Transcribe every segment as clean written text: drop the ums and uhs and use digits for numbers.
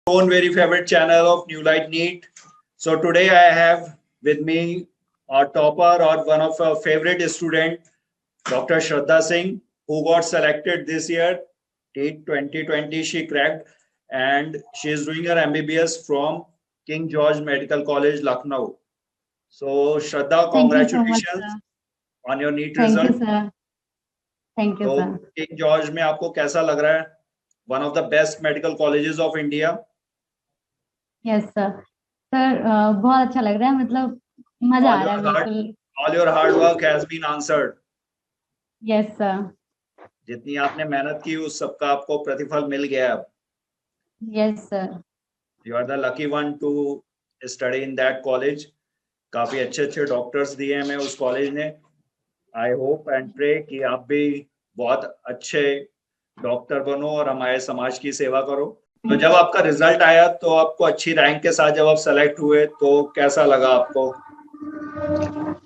own very favorite channel of New Light NEET. So today I have with me our topper or one of our favorite student, Dr. Shraddha Singh, who got selected this year, NEET 2020 she cracked, and she is doing her MBBS from King George Medical College, Lucknow. So Shraddha, congratulations on your NEET result. Thank you, sir. Thank you, तो sir. King George में आपको कैसा लग रहा है? One of the best medical colleges of India. Yes sir. Sir बहुत अच्छा लग रहा है, मतलब मजा आ रहा है बिल्कुल. All your hard work has been answered. Yes sir. जितनी आपने मेहनत की उस सबका आपको प्रतिफल मिल गया अब. Yes sir. You are the lucky one to study in that college. काफी अच्छे अच्छे डॉक्टर्स दिए हमें उस कॉलेज ने. आई होप एंड प्रे कि आप भी बहुत अच्छे डॉक्टर बनो और हमारे समाज की सेवा करो. तो जब आपका रिजल्ट आया तो आपको अच्छी रैंक के साथ जब आप सेलेक्ट हुए तो कैसा लगा आपको?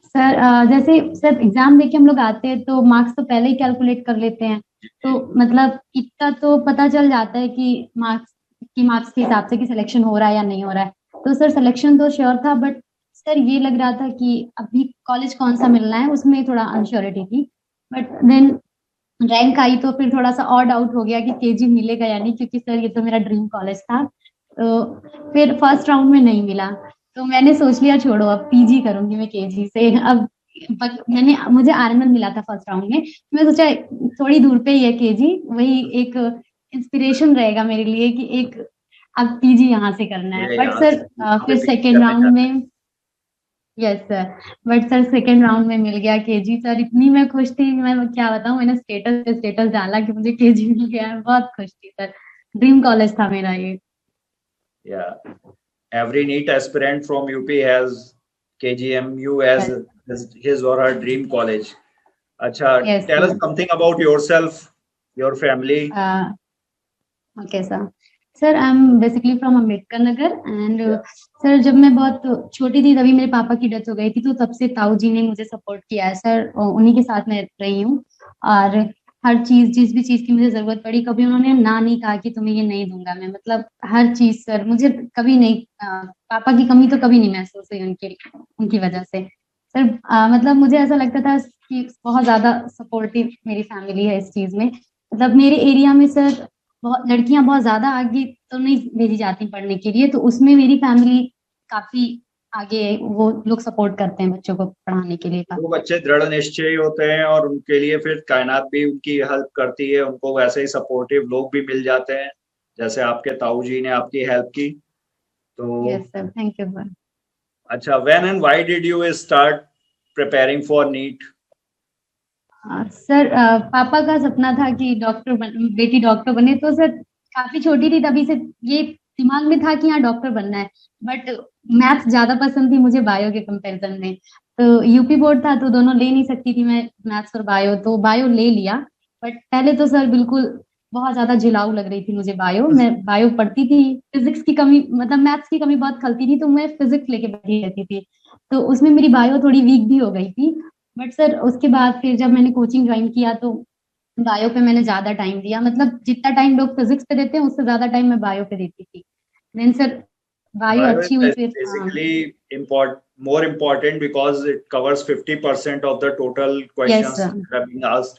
सर जैसे सर एग्जाम देके हम लोग आते हैं तो मार्क्स तो पहले ही कैलकुलेट कर लेते हैं, तो मतलब इतना तो पता चल जाता है कि मार्क्स के हिसाब से कि सिलेक्शन हो रहा है या नहीं हो रहा है. तो सर सिलेक्शन तो श्योर था, बट सर ये लग रहा था कि अभी कॉलेज कौन सा मिलना है उसमें थोड़ा अनश्योरिटी थी. बट देन रैंक आई तो फिर थोड़ा सा और डाउट हो गया कि केजी मिलेगा या नहीं, क्योंकि सर ये तो मेरा ड्रीम कॉलेज था. तो फिर फर्स्ट राउंड में नहीं मिला तो मैंने सोच लिया छोड़ो अब पीजी करूंगी मैं केजी से. अब मुझे आरएनएल मिला था फर्स्ट राउंड में. मैं सोचा थोड़ी दूर पे ही है केजी, वही एक इंस्पिरेशन रहेगा मेरे लिए कि एक अब पीजी यहाँ से करना है. बट सर फिर सेकेंड राउंड में yes sir, but sir second round में मिल गया केजी. सर इतनी मैं खुश थी, मैं क्या बताऊं, मैंने स्टेटस डाला कि मुझे केजी मिल गया है. बहुत खुश थी सर. ड्रीम कॉलेज था मेरा ये. Every NEET aspirant from UP has KGMU as his or her dream college. Acha, tell us something about yourself, your family. Okay sir. Sir I am basically from Ambedkar Nagar and sir जब मैं बहुत छोटी थी तभी मेरे पापा की डेथ हो गई थी, तो तब से ताऊ जी ने मुझे सपोर्ट किया है सर. उन्हीं के साथ मैं रही हूँ और हर चीज जिस भी चीज की मुझे जरूरत पड़ी कभी उन्होंने ना नहीं कहा कि तुम्हें ये नहीं दूंगा मैं. मतलब हर चीज सर मुझे कभी नहीं पापा की कमी तो कभी नहीं महसूस हुई उनकी वजह से सर. मतलब मुझे ऐसा लगता था कि बहुत ज्यादा सपोर्टिव मेरी फैमिली है इस चीज में. मतलब मेरे एरिया में सर लड़कियां बहुत ज्यादा आगे तो नहीं भेजी जाती पढ़ने के लिए, तो उसमें मेरी फैमिली काफी आगे, वो लोग सपोर्ट करते हैं बच्चों को पढ़ाने के लिए. वो बच्चे दृढ़ निश्चयी होते हैं और उनके लिए फिर कायनात भी उनकी हेल्प करती है. उनको वैसे ही सपोर्टिव लोग भी मिल जाते हैं जैसे आपके ताऊ जी ने आपकी हेल्प की. तो yes sir, thank you sir. अच्छा, when and why did you start preparing for NEET? Sir पापा का सपना था कि बेटी डॉक्टर बने, तो सर काफी छोटी थी तभी से ये दिमाग में था कि हाँ डॉक्टर बनना है. बट मैथ्स ज्यादा पसंद थी मुझे बायो के कंपैरिजन में. तो यूपी बोर्ड था तो दोनों ले नहीं सकती थी मैं, मैथ्स और बायो, तो बायो ले लिया. बट पहले तो सर बिल्कुल बहुत ज्यादा झिलाऊ लग रही थी मुझे बायो. मैं बायो पढ़ती थी, फिजिक्स की कमी, मतलब मैथ्स की कमी बहुत खलती थी, तो मैं फिजिक्स लेके बैठी रहती थी, तो उसमें मेरी बायो थोड़ी वीक भी हो गई थी. बट सर उसके बाद फिर जब मैंने कोचिंग ज्वाइन किया तो बायो पे मैंने ज्यादा टाइम दिया. मतलब जितना टाइम लोग फिजिक्स पे देते हैं उससे ज्यादा टाइम मैं बायो पे देती थी. देन सर बायो अच्छी हुई फिर basically more important because it covers 50% of the total questions that are being asked.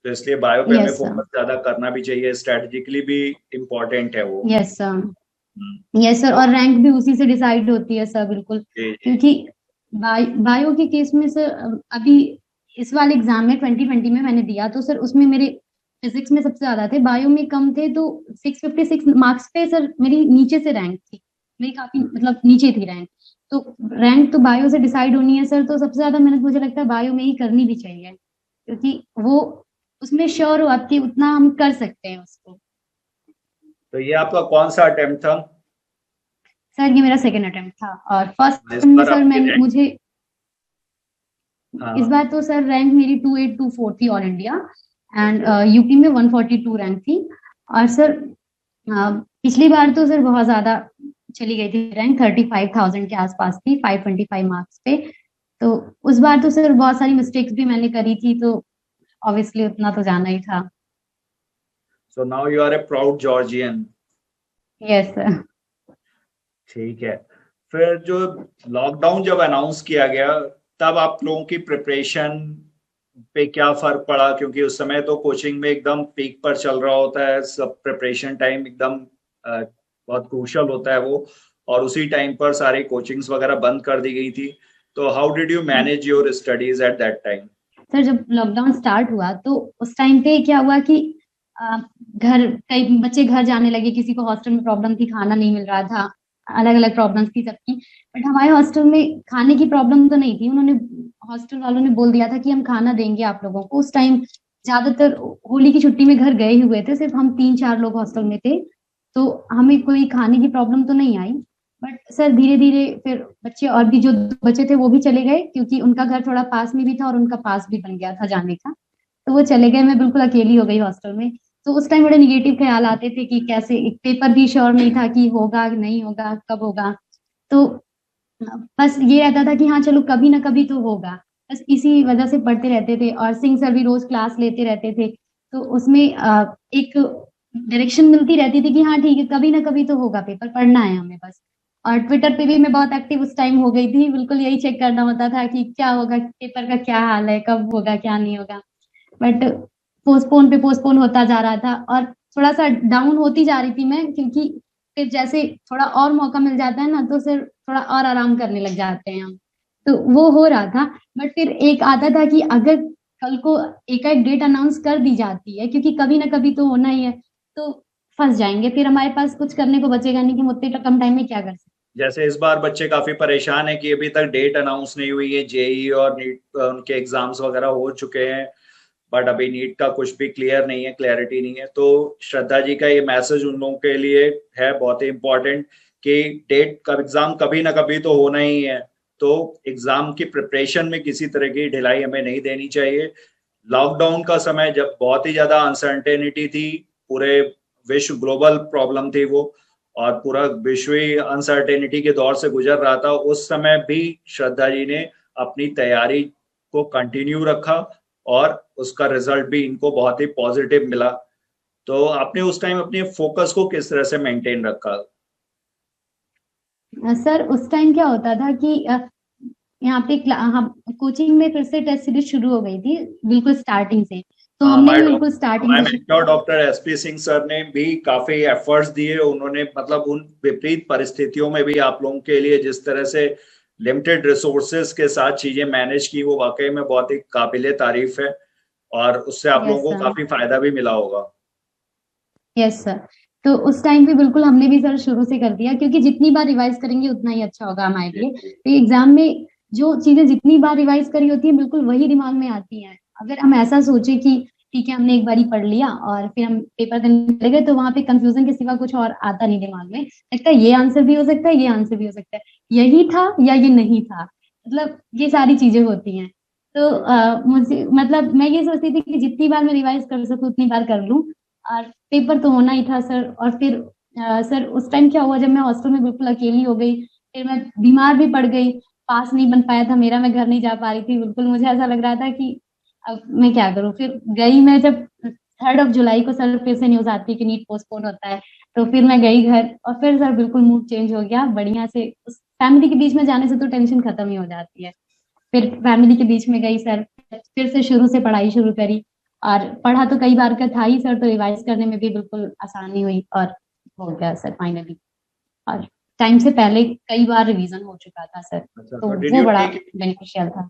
तो इसलिए बायो पे हमें फोकस ज्यादा करना भी चाहिए, स्ट्रेटेजिकली भी इम्पोर्टेंट है वो. यस सर, और रैंक भी उसी से डिसाइड होती है सर. बिल्कुल, क्योंकि बायो के केस में सर अभी इस वाले एग्जाम में 2020 में मैंने दिया तो सर उसमें मेरे फिजिक्स में सबसे ज्यादा थे, बायो में कम थे. तो 656 मार्क्स पे सर मेरी नीचे से रैंक थी, मेरी काफी मतलब नीचे थी रैंक. तो रैंक तो बायो से डिसाइड होनी है सर, तो सबसे ज्यादा मेहनत मुझे लगता है बायो में ही करनी भी चाहिए, क्योंकि वो उसमें श्योर हो आपकी उतना हम कर सकते हैं उसको. तो ये आपका कौन सा अटेम्प्ट था? सर ये मेरा सेकंड अटेम्प्ट था और फर्स्ट में सर मुझे इस बार तो सर रैंक मेरी 2824 थी ऑल इंडिया एंड यूपी में 142 रैंक थी. और सर पिछली बार तो सर बहुत ज्यादा चली गई थी रैंक, 35,000 के आसपास थी 525 मार्क्स पे. तो उस बार तो सर बहुत सारी मिस्टेक्स भी मैंने करी थी, तो ऑब्वियसली उतना तो जाना ही था. So now you are a proud Georgian. Yes sir. ठीक है। फिर जो लॉकडाउन जब अनाउंस किया गया, तब आप लोगों की प्रिपरेशन पे क्या फर्क पड़ा? क्योंकि उस समय तो कोचिंग में एकदम पीक पर चल रहा होता है, सब प्रिपरेशन टाइम एकदम बहुत क्रूशल होता है वो, और उसी टाइम पर सारी कोचिंग्स वगैरह बंद कर दी गई थी। तो how did you manage your studies at that time? Sir जब लॉकडाउन स्टार्ट हुआ तो उस टाइम पे क्या हुआ कि घर कई बच्चे घर जाने लगे, किसी को हॉस्टल में प्रॉब्लम थी, खाना नहीं मिल रहा था, अलग अलग प्रॉब्लम्स थी सबकी। बट हमारे हॉस्टल में खाने की प्रॉब्लम तो नहीं थी, उन्होंने हॉस्टल वालों ने बोल दिया था कि हम खाना देंगे आप लोगों को। उस टाइम ज्यादातर होली की छुट्टी में घर गए हुए थे, सिर्फ हम 3-4 लोग हॉस्टल में थे, तो हमें कोई खाने की प्रॉब्लम तो नहीं आई। बट सर धीरे धीरे फिर बच्चे और भी जो बच्चे थे वो भी चले गए, क्योंकि उनका घर थोड़ा पास में भी था और उनका पास भी बन गया था जाने का, तो वो चले गए। मैं बिल्कुल अकेली हो गई हॉस्टल में। तो उस टाइम बड़े निगेटिव ख्याल आते थे कि कैसे, एक पेपर भी श्योर नहीं था कि होगा कि नहीं होगा, कब होगा। तो बस ये रहता था कि हाँ चलो कभी ना कभी तो होगा, बस इसी वजह से पढ़ते रहते थे। और सिंह सर भी रोज क्लास लेते रहते थे, तो उसमें एक डायरेक्शन मिलती रहती थी कि हाँ ठीक है कभी ना कभी तो होगा पेपर, पढ़ना है हमें बस। और ट्विटर पे भी मैं बहुत एक्टिव उस टाइम हो गई थी, बिल्कुल यही चेक करना होता था कि क्या होगा, पेपर का क्या हाल है, कब होगा क्या नहीं होगा। बट पोस्टपोन पे पोस्टपोन होता जा रहा था और थोड़ा सा डाउन होती जा रही थी मैं, क्योंकि फिर जैसे थोड़ा और मौका मिल जाता है ना तो फिर थोड़ा और आराम करने लग जाते हैं हम, तो वो हो रहा था। बट फिर एक आता था कि अगर कल को एक डेट अनाउंस कर दी जाती है, क्योंकि कभी ना कभी तो होना ही है, तो फंस जाएंगे, फिर हमारे पास कुछ करने को बचेगा नहीं कि हम उतने कम टाइम में क्या कर सकते। जैसे इस बार बच्चे काफी परेशान है कि अभी तक डेट अनाउंस नहीं हुई है, जेई और नीट उनके एग्जाम्स वगैरह हो चुके हैं, बट अभी नीट का कुछ भी क्लियर नहीं है, क्लैरिटी नहीं है। तो श्रद्धा जी का ये मैसेज उन लोगों के लिए है बहुत ही इंपॉर्टेंट कि डेट का एग्जाम कभी ना कभी तो होना ही है, तो एग्जाम की प्रिपरेशन में किसी तरह की ढिलाई हमें नहीं देनी चाहिए। लॉकडाउन का समय जब बहुत ही ज्यादा अनसर्टेनिटी थी, पूरे विश्व ग्लोबल प्रॉब्लम थी वो, और पूरा विश्व ही अनसर्टेनिटी के दौर से गुजर रहा था, उस समय भी श्रद्धा जी ने अपनी तैयारी को कंटिन्यू रखा और उसका रिजल्ट भी इनको बहुत ही पॉजिटिव मिला। तो आपने उस टाइम अपने फोकस को किस तरह से मेंटेन रखा? सर उस टाइम क्या होता था कि यहाँ पे हम कोचिंग में फिर से टेस्ट सीरीज शुरू हो गई थी बिल्कुल स्टार्टिंग से, तो हमने भी बिल्कुल स्टार्टिंग हमारे से mentor doctor SP Singh sir ने भी काफी एफर्ट्स दिए, उन्होंने मतलब उन विपरीत परिस्थितियों में भी आप लोगों के लिए जिस तरह से लिमिटेड रिसोर्सेज के साथ चीजें मैनेज की, वो वाकई में बहुत ही काबिले तारीफ है, और उससे आप यस लोगों को सर। काफी फायदा भी मिला होगा। Yes sir. तो उस टाइम पे बिल्कुल हमने भी सर शुरू से कर दिया, क्योंकि जितनी बार रिवाइज करेंगे उतना ही अच्छा होगा हमारे लिए। तो एग्जाम में जो चीजें जितनी बार रिवाइज करी होती है बिल्कुल वही दिमाग में आती हैं। अगर हम ऐसा सोचे कि ठीक है हमने एक बारी पढ़ लिया और फिर हम पेपर देने चले गए, तो वहां पे कंफ्यूजन के सिवा कुछ और आता नहीं दिमाग में, लगता है ये आंसर भी हो सकता है, ये आंसर भी हो सकता है, यही था या ये नहीं था, मतलब ये सारी चीजें होती हैं। तो मुझे मतलब मैं ये सोचती थी कि जितनी बार मैं रिवाइज कर सकूं उतनी बार कर लूं, और पेपर तो होना ही था सर। और फिर सर उस टाइम क्या हुआ, जब मैं हॉस्टल में बिल्कुल अकेली हो गई, फिर मैं बीमार भी पड़ गई, पास नहीं बन पाया था मेरा, मैं घर नहीं जा पा रही थी, बिल्कुल मुझे ऐसा लग रहा था कि अब मैं क्या करूं। फिर गई मैं, जब 3 जुलाई को सर फिर से न्यूज आती है कि नीट पोस्टपोन होता है, तो फिर मैं गई घर, और फिर सर बिल्कुल मूड चेंज हो गया बढ़िया से। उस फैमिली के बीच में जाने से तो टेंशन खत्म ही हो जाती है। फिर फैमिली के बीच में गई सर, फिर से शुरू से पढ़ाई शुरू करी, और पढ़ा तो कई बार का था ही सर, तो रिवाइज करने में भी बिल्कुल आसानी हुई और हो गया सर फाइनली। और टाइम से पहले कई बार रिवीजन हो चुका था सर, अच्छा, तो तो डिड वो यू बड़ा टेक बेनिफिशियल था।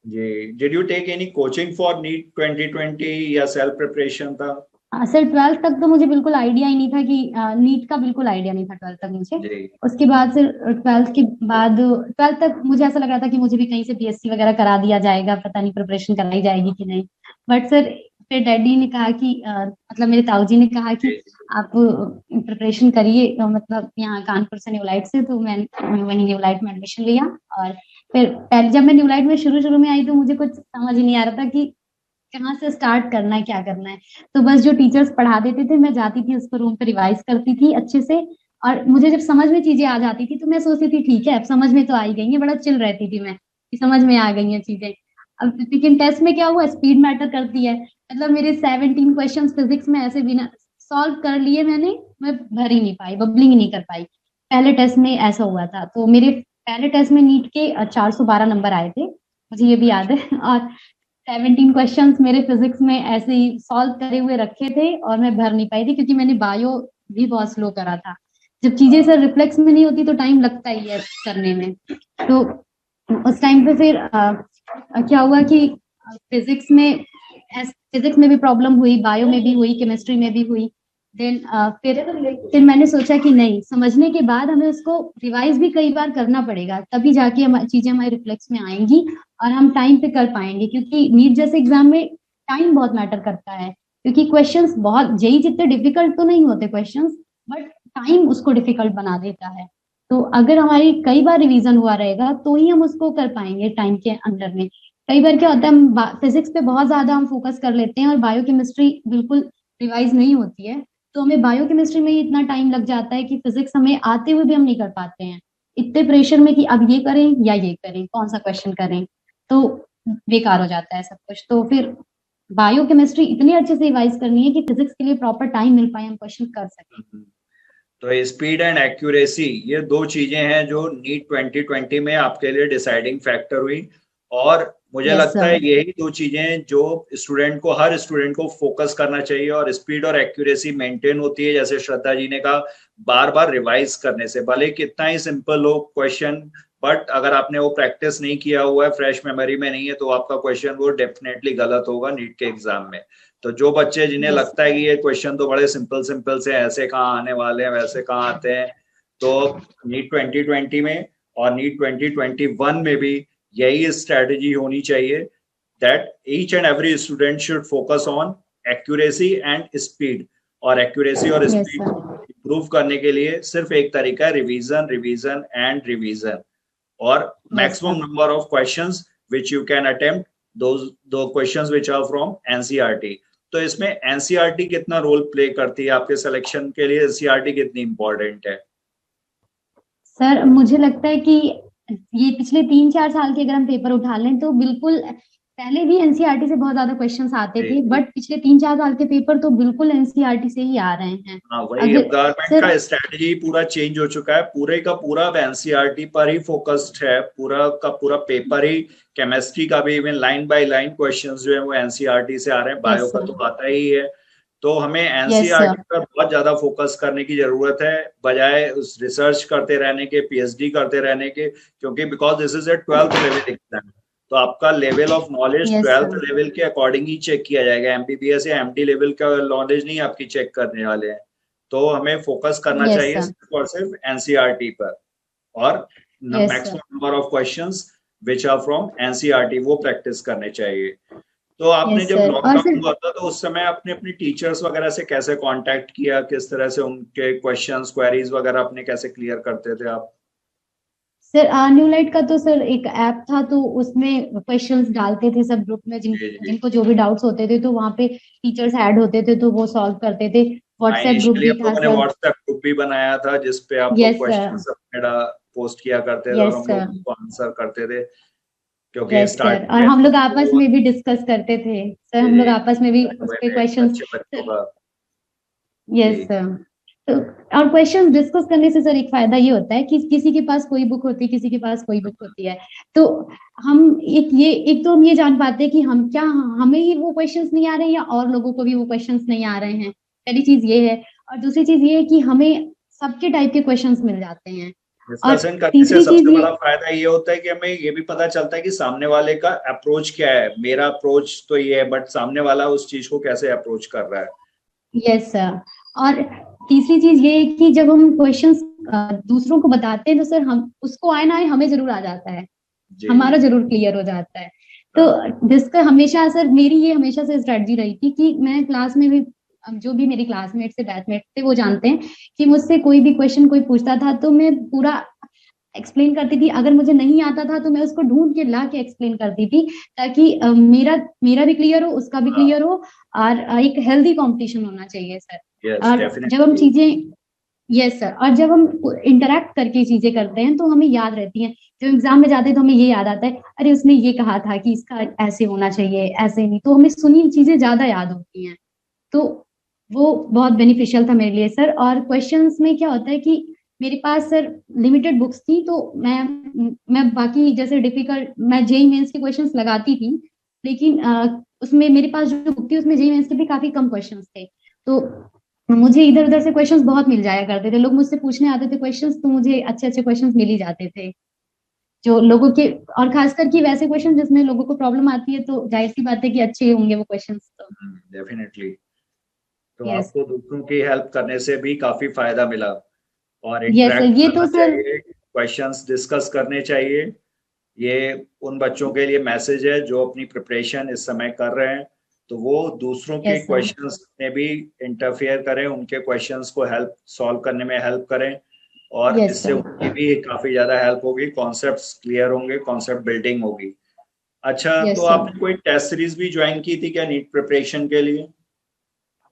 जी did you take any coaching for NEET 2020 या सेल्फ प्रिपरेशन था? सर 12th तक तो मुझे बिल्कुल आइडिया ही नहीं था कि नीट का बिल्कुल आइडिया नहीं था 12th तक मुझे। जी उसके बाद फिर 12th के बाद 12th तक मुझे ऐसा लग रहा था कि मुझे भी कहीं से बीएससी वगैरह करा दिया जाएगा, पता नहीं प्रिपरेशन कराई जाएगी कि नहीं। बट सर फिर डैडी ने कहा कि मतलब मेरे ताऊ जी ने कहा कि आप प्रिपरेशन करिए, मतलब यहाँ कानपुर से न्यूलाइट से, तो मैं वहीं न्यूलाइट में एडमिशन लिया। और फिर पहले जब मैं न्यूलाइट में शुरू शुरू में आई तो मुझे कुछ समझ ही नहीं आ रहा था कि कहाँ से स्टार्ट करना है, क्या करना है। तो बस जो टीचर्स पढ़ा देते थे मैं जाती थी उसको रूम पे रिवाइज करती थी अच्छे से, और मुझे जब समझ में चीजें आ जाती थी तो मैं सोचती थी ठीक है अब समझ में तो आ ही गई है, बड़ा चिल रहती थी मैं कि समझ में आ गई हैं चीजें। अब लेकिन टेस्ट में क्या हुआ, स्पीड मैटर करती है। मतलब मेरे 17 क्वेश्चन फिजिक्स में ऐसे बिना सॉल्व कर लिए मैंने, मैं भर ही नहीं पाई, बबलिंग नहीं कर पाई। पहले टेस्ट में ऐसा हुआ था। तो मेरे पहले टेस्ट में नीट के 412 नंबर आए थे, मुझे ये भी याद है। और 17 क्वेश्चंस मेरे फिजिक्स में ऐसे ही सॉल्व करे हुए रखे थे और मैं भर नहीं पाई थी, क्योंकि मैंने बायो भी बहुत स्लो करा था। जब चीजें सर रिफ्लेक्स में नहीं होती तो टाइम लगता ही है करने में। तो उस टाइम पे फिर क्या हुआ कि फिजिक्स में भी प्रॉब्लम हुई, बायो में भी हुई, केमिस्ट्री में भी हुई। देन फिर मैंने सोचा कि नहीं, समझने के बाद हमें उसको रिवाइज भी कई बार करना पड़ेगा, तभी जाके चीजें हमारे रिफ्लेक्स में आएंगी और हम टाइम पे कर पाएंगे। क्योंकि नीट जैसे एग्जाम में टाइम बहुत मैटर करता है, क्योंकि क्वेश्चंस बहुत जेई जितने डिफिकल्ट तो नहीं होते क्वेश्चंस, बट टाइम उसको डिफिकल्ट बना देता है। तो अगर हमारी कई बार रिवीजन हुआ रहेगा तो ही हम उसको कर पाएंगे टाइम के अंदर में। कई बार क्या होता है, हम फिजिक्स पे बहुत ज्यादा हम फोकस कर लेते हैं और बायोकेमिस्ट्री बिल्कुल रिवाइज नहीं होती है, तो हमें बायोकेमिस्ट्री में ही इतना टाइम लग जाता है कि फिजिक्स हमें आते हुए भी हम नहीं कर पाते हैं, इतने प्रेशर में कि अब ये करें या ये करें, कौन सा क्वेश्चन करें, तो बेकार हो जाता है सब कुछ। तो फिर बायोकेमिस्ट्री इतनी अच्छे से रिवाइज करनी है कि फिजिक्स के लिए प्रॉपर टाइम मिल पाए, हम क्वेश्चन कर सकें। तो स्पीड एंड एक्यूरेसी, ये दो चीजें हैं जो नीट 2020 में आपके लिए डिसाइडिंग फैक्टर हुई। और मुझे यस लगता है सर। यही दो चीजें जो हर स्टूडेंट को फोकस करना चाहिए। और स्पीड और एक्यूरेसी मेंटेन होती है, जैसे श्रद्धा जी ने कहा, बार बार रिवाइज करने से। भले कितना ही सिंपल हो क्वेश्चन, बट अगर आपने वो प्रैक्टिस नहीं किया हुआ है, फ्रेश मेमोरी में नहीं है, तो आपका क्वेश्चन वो डेफिनेटली गलत होगा नीट के एग्जाम में। तो जो बच्चे जिन्हें यस लगता है कि ये क्वेश्चन तो बड़े सिंपल सिंपल से, ऐसे कहाँ आने वाले हैं, वैसे कहाँ आते हैं, तो नीट 2020 में और नीट 2021 में भी यही स्ट्रेटेजी होनी चाहिए, that each and every student should focus on accuracy and speed. और एक्यूरेसी और यस स्पीड सर। इंप्रूव करने के लिए सिर्फ एक तरीका है, रिवीजन, रिवीजन एंड रिवीजन। और yes maximum sir. number of questions which you can attempt, those questions which are from NCERT। तो इसमें एनसीईआरटी कितना रोल प्ले करती है आपके सिलेक्शन के लिए? एनसीईआरटी कितनी इंपॉर्टेंट है? सर मुझे लगता है कि ये पिछले 3-4 साल के अगर हम पेपर उठा लें तो बिल्कुल, पहले भी एनसीईआरटी से बहुत ज्यादा क्वेश्चंस आते थे, जी। बट पिछले 3-4 साल के पेपर तो बिल्कुल एनसीईआरटी से ही आ रहे हैं। हाँ, वही, अब अगर गवर्नमेंट सर का स्ट्रेटजी पूरा चेंज हो चुका है, पूरे का पूरा अब एनसीईआरटी पर ही फोकस्ड है। पूरा का पूरा पेपर ही, केमिस्ट्री का भी even line by line questions जो है वो एनसीईआरटी से आ रहे हैं, बायो यस का सर। तो आता ही है। तो हमें यस एनसीईआरटी सर। पर बहुत ज्यादा फोकस करने की जरूरत है, बजाय उस रिसर्च करते रहने के, पीएचडी करते रहने के। क्योंकि because this is a 12th level exam, तो आपका level of knowledge yes 12th sir. Level के अकॉर्डिंग ही चेक किया जाएगा। एमबीबीएस या एमडी लेवल का नॉलेज नहीं आपकी चेक करने वाले हैं। तो हमें फोकस करना यस चाहिए सर। सिर्फ और सिर्फ एनसीईआरटी पर। और yes sir. Maximum number of questions which are from NCERT वो प्रैक्टिस करने चाहिए। तो आपने यस जब सर। और लॉकडाउन सर हुआ था तो उस समय आपने अपने टीचर्स वगैरह से कैसे कांटेक्ट किया? किस तरह से उनके क्वेश्चंस, क्वेरीज वगैरह अपने कैसे क्लियर करते थे आप? सर न्यू लाइट का तो सर एक ऐप था, तो उसमें क्वेश्चंस डालते थे सब ग्रुप में, जी जी। जिनको जो भी डाउट्स होते थे तो वहाँ पे टीचर्स ऐड होते थे तो वो सॉल्व करते थे। व्हाट्सएप ग्रुप इनिशियली भी हम था लोगों ने सर। व्हाट्सएप ग्रुप भी बनाया था जिसपे आप लोग यस सर। क्वेश्चंस अपने पोस्ट किया करते थे और यस हम लोग सर। उसको आंसर करते थे, क्योंकि यस सर। स्टार्टिंग और में हम तो लोग आपस वो में भी डिस्कस करते थे सर, हम लोग जी, आपस में भी उस हुए पे थे क्वेश्चंस। अच्छे बच्चों का। यस जी सर। तो और क्वेश्चन डिस्कस करने से सर एक फायदा ये होता है कि किसी के पास कोई बुक होती है, किसी के पास कोई बुक होती है, तो हम एक तो हम ये जान पाते हैं कि हम क्या, हमें ही वो क्वेश्चंस नहीं आ रहे हैं या और लोगों को भी वो क्वेश्चंस नहीं आ रहे हैं। पहली चीज ये है। और दूसरी चीज ये है कि हमें सबके टाइप के क्वेश्चंस मिल जाते हैं। और डिस्कशन करने से तीसरी चीज सबसे ये। बड़ा फायदा ये होता है कि हमें ये भी पता चलता है कि सामने वाले का अप्रोच क्या है। मेरा अप्रोच तो ये है, बट सामने वाला उस चीज को कैसे अप्रोच कर रहा है। Yes sir. और तीसरी चीज ये है कि जब हम क्वेश्चंस दूसरों को बताते हैं तो सर हम उसको आए ना आए हमें जरूर आ जाता है, जी हमारा जरूर क्लियर हो जाता है। हाँ, तो जिसका हमेशा सर, मेरी ये हमेशा से स्ट्रेटजी रही थी कि मैं क्लास में भी, अब जो भी मेरी क्लासमेट से बैचमेट थे वो जानते हैं कि मुझसे कोई भी क्वेश्चन कोई पूछता था तो मैं पूरा एक्सप्लेन करती थी। अगर मुझे नहीं आता था तो मैं उसको ढूंढ के ला के एक्सप्लेन करती थी, ताकि मेरा मेरा भी क्लियर हो, उसका भी हाँ, क्लियर हो। और एक हेल्दी कंपटीशन होना चाहिए सर। यस और जब हम डेफिनेटली। चीजें, यस सर, और जब हम इंटरेक्ट करके चीजें करते हैं तो हमें याद रहती हैं। जब एग्जाम में जाते हैं तो हमें ये याद आता है, अरे उसने ये कहा था कि इसका ऐसे होना चाहिए, ऐसे नहीं, तो हमें सुनी चीजें ज्यादा याद होती हैं। तो वो बहुत बेनिफिशियल था मेरे लिए सर। और क्वेश्चंस में क्या होता है कि मेरे पास सर लिमिटेड बुक्स थी, तो मैं बाकी जैसे डिफिकल्ट मैं जेई मेंस के क्वेश्चंस लगाती थी, लेकिन उसमें मेरे पास जो बुक थी उसमें जेई मेंस के भी काफी कम क्वेश्चंस थे। तो मुझे इधर उधर से क्वेश्चंस बहुत मिल जाया करते थे, लोग मुझसे पूछने आते थे क्वेश्चंस, तो मुझे अच्छे अच्छे क्वेश्चंस मिल ही जाते थे जो लोगों के, और खासकर कि वैसे क्वेश्चन जिसमें लोगों को प्रॉब्लम आती है, तो जाहिर सी बात है कि अच्छे होंगे वो क्वेश्चंस। तो डेफिनेटली। तो यस। आपको दूसरों की हेल्प करने से भी काफी फायदा मिला, और यस सर, इंटरेक्ट ये करना तो सर। चाहिए, क्वेश्चंस डिस्कस करने चाहिए। ये उन बच्चों के लिए मैसेज है जो अपनी प्रिपरेशन इस समय कर रहे हैं, तो वो दूसरों के यस सर। क्वेश्चंस में भी इंटरफेयर करें, उनके क्वेश्चंस को हेल्प सॉल्व करने में हेल्प करें, और यस इससे सर। उनकी भी काफी ज्यादा हेल्प होगी, कॉन्सेप्ट्स क्लियर होंगे, कॉन्सेप्ट बिल्डिंग होगी। अच्छा, तो यस सर। आपने कोई टेस्ट सीरीज भी ज्वाइन की थी क्या नीट प्रिपरेशन के लिए?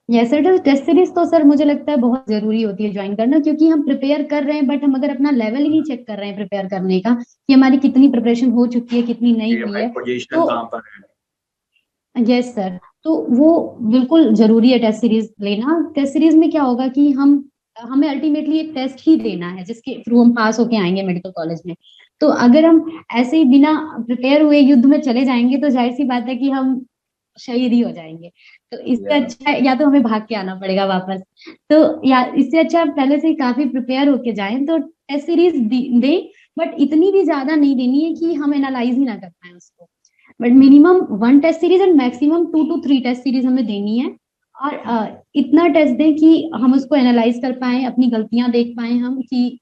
यस सर, टेस्ट सीरीज तो सर मुझे लगता है बहुत जरूरी होती है ज्वाइन करना, क्योंकि हम प्रिपेयर कर रहे हैं बट हम अगर अपना लेवल ही नहीं चेक कर रहे हैं प्रिपेयर करने का कि हमारी कितनी प्रिपरेशन हो चुकी है कितनी नहीं कि हुई हमारी है। पोजीशन तो कहाँ पर है? यस सर, तो वो बिल्कुल जरूरी है टेस्ट सीरीज लेना। टेस्ट सीरीज में क्या होगा कि हम हमें अल्टीमेटली एक टेस्ट ही देना है जिसके थ्रू हम पास होके आएंगे मेडिकल कॉलेज में। तो अगर हम ऐसे ही बिना प्रिपेयर हुए युद्ध में चले जाएंगे तो जाहिर सी बात है कि हम शहीद ही हो जाएंगे। तो इससे या अच्छा या तो हमें भाग के आना पड़ेगा वापस। तो या इससे अच्छा पहले से ही काफी प्रिपेयर होके जाएं, तो टेस्ट सीरीज दें, बट इतनी भी ज्यादा नहीं देनी है कि हम एनालाइज ही ना कर पाए उसको। But minimum 1 test series and maximum 2 to 3 test series हमें देनी है। और इतना टेस्ट दें कि हम उसको एनालाइज कर पाए, अपनी गलतियां देख पाए हम कि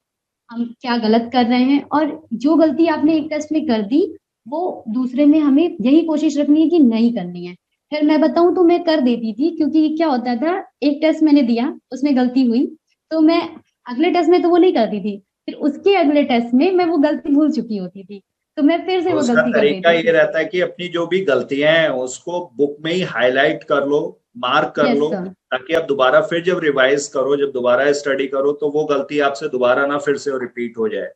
हम क्या गलत कर रहे हैं, और जो गलती आपने एक टेस्ट में कर दी वो दूसरे में हमें यही कोशिश रखनी है कि नहीं करनी है। फिर मैं बताऊं तो मैं कर देती थी, क्योंकि क्या होता था, एक टेस्ट मैंने दिया उसमें गलती हुई, तो मैं अगले टेस्ट में तो वो नहीं करती थी, फिर उसके अगले टेस्ट में मैं वो गलती भूल चुकी होती थी, तो मैं फिर से तो वो उसका गलती कर तरीका देती ये थी। रहता है कि अपनी जो भी गलतियां हैं उसको बुक में ही हाईलाइट कर लो, मार्क कर यस लो, सर। ताकि आप दोबारा फिर जब रिवाइज करो, जब दोबारा स्टडी करो, तो वो गलती आपसे दोबारा ना फिर से रिपीट हो जाए।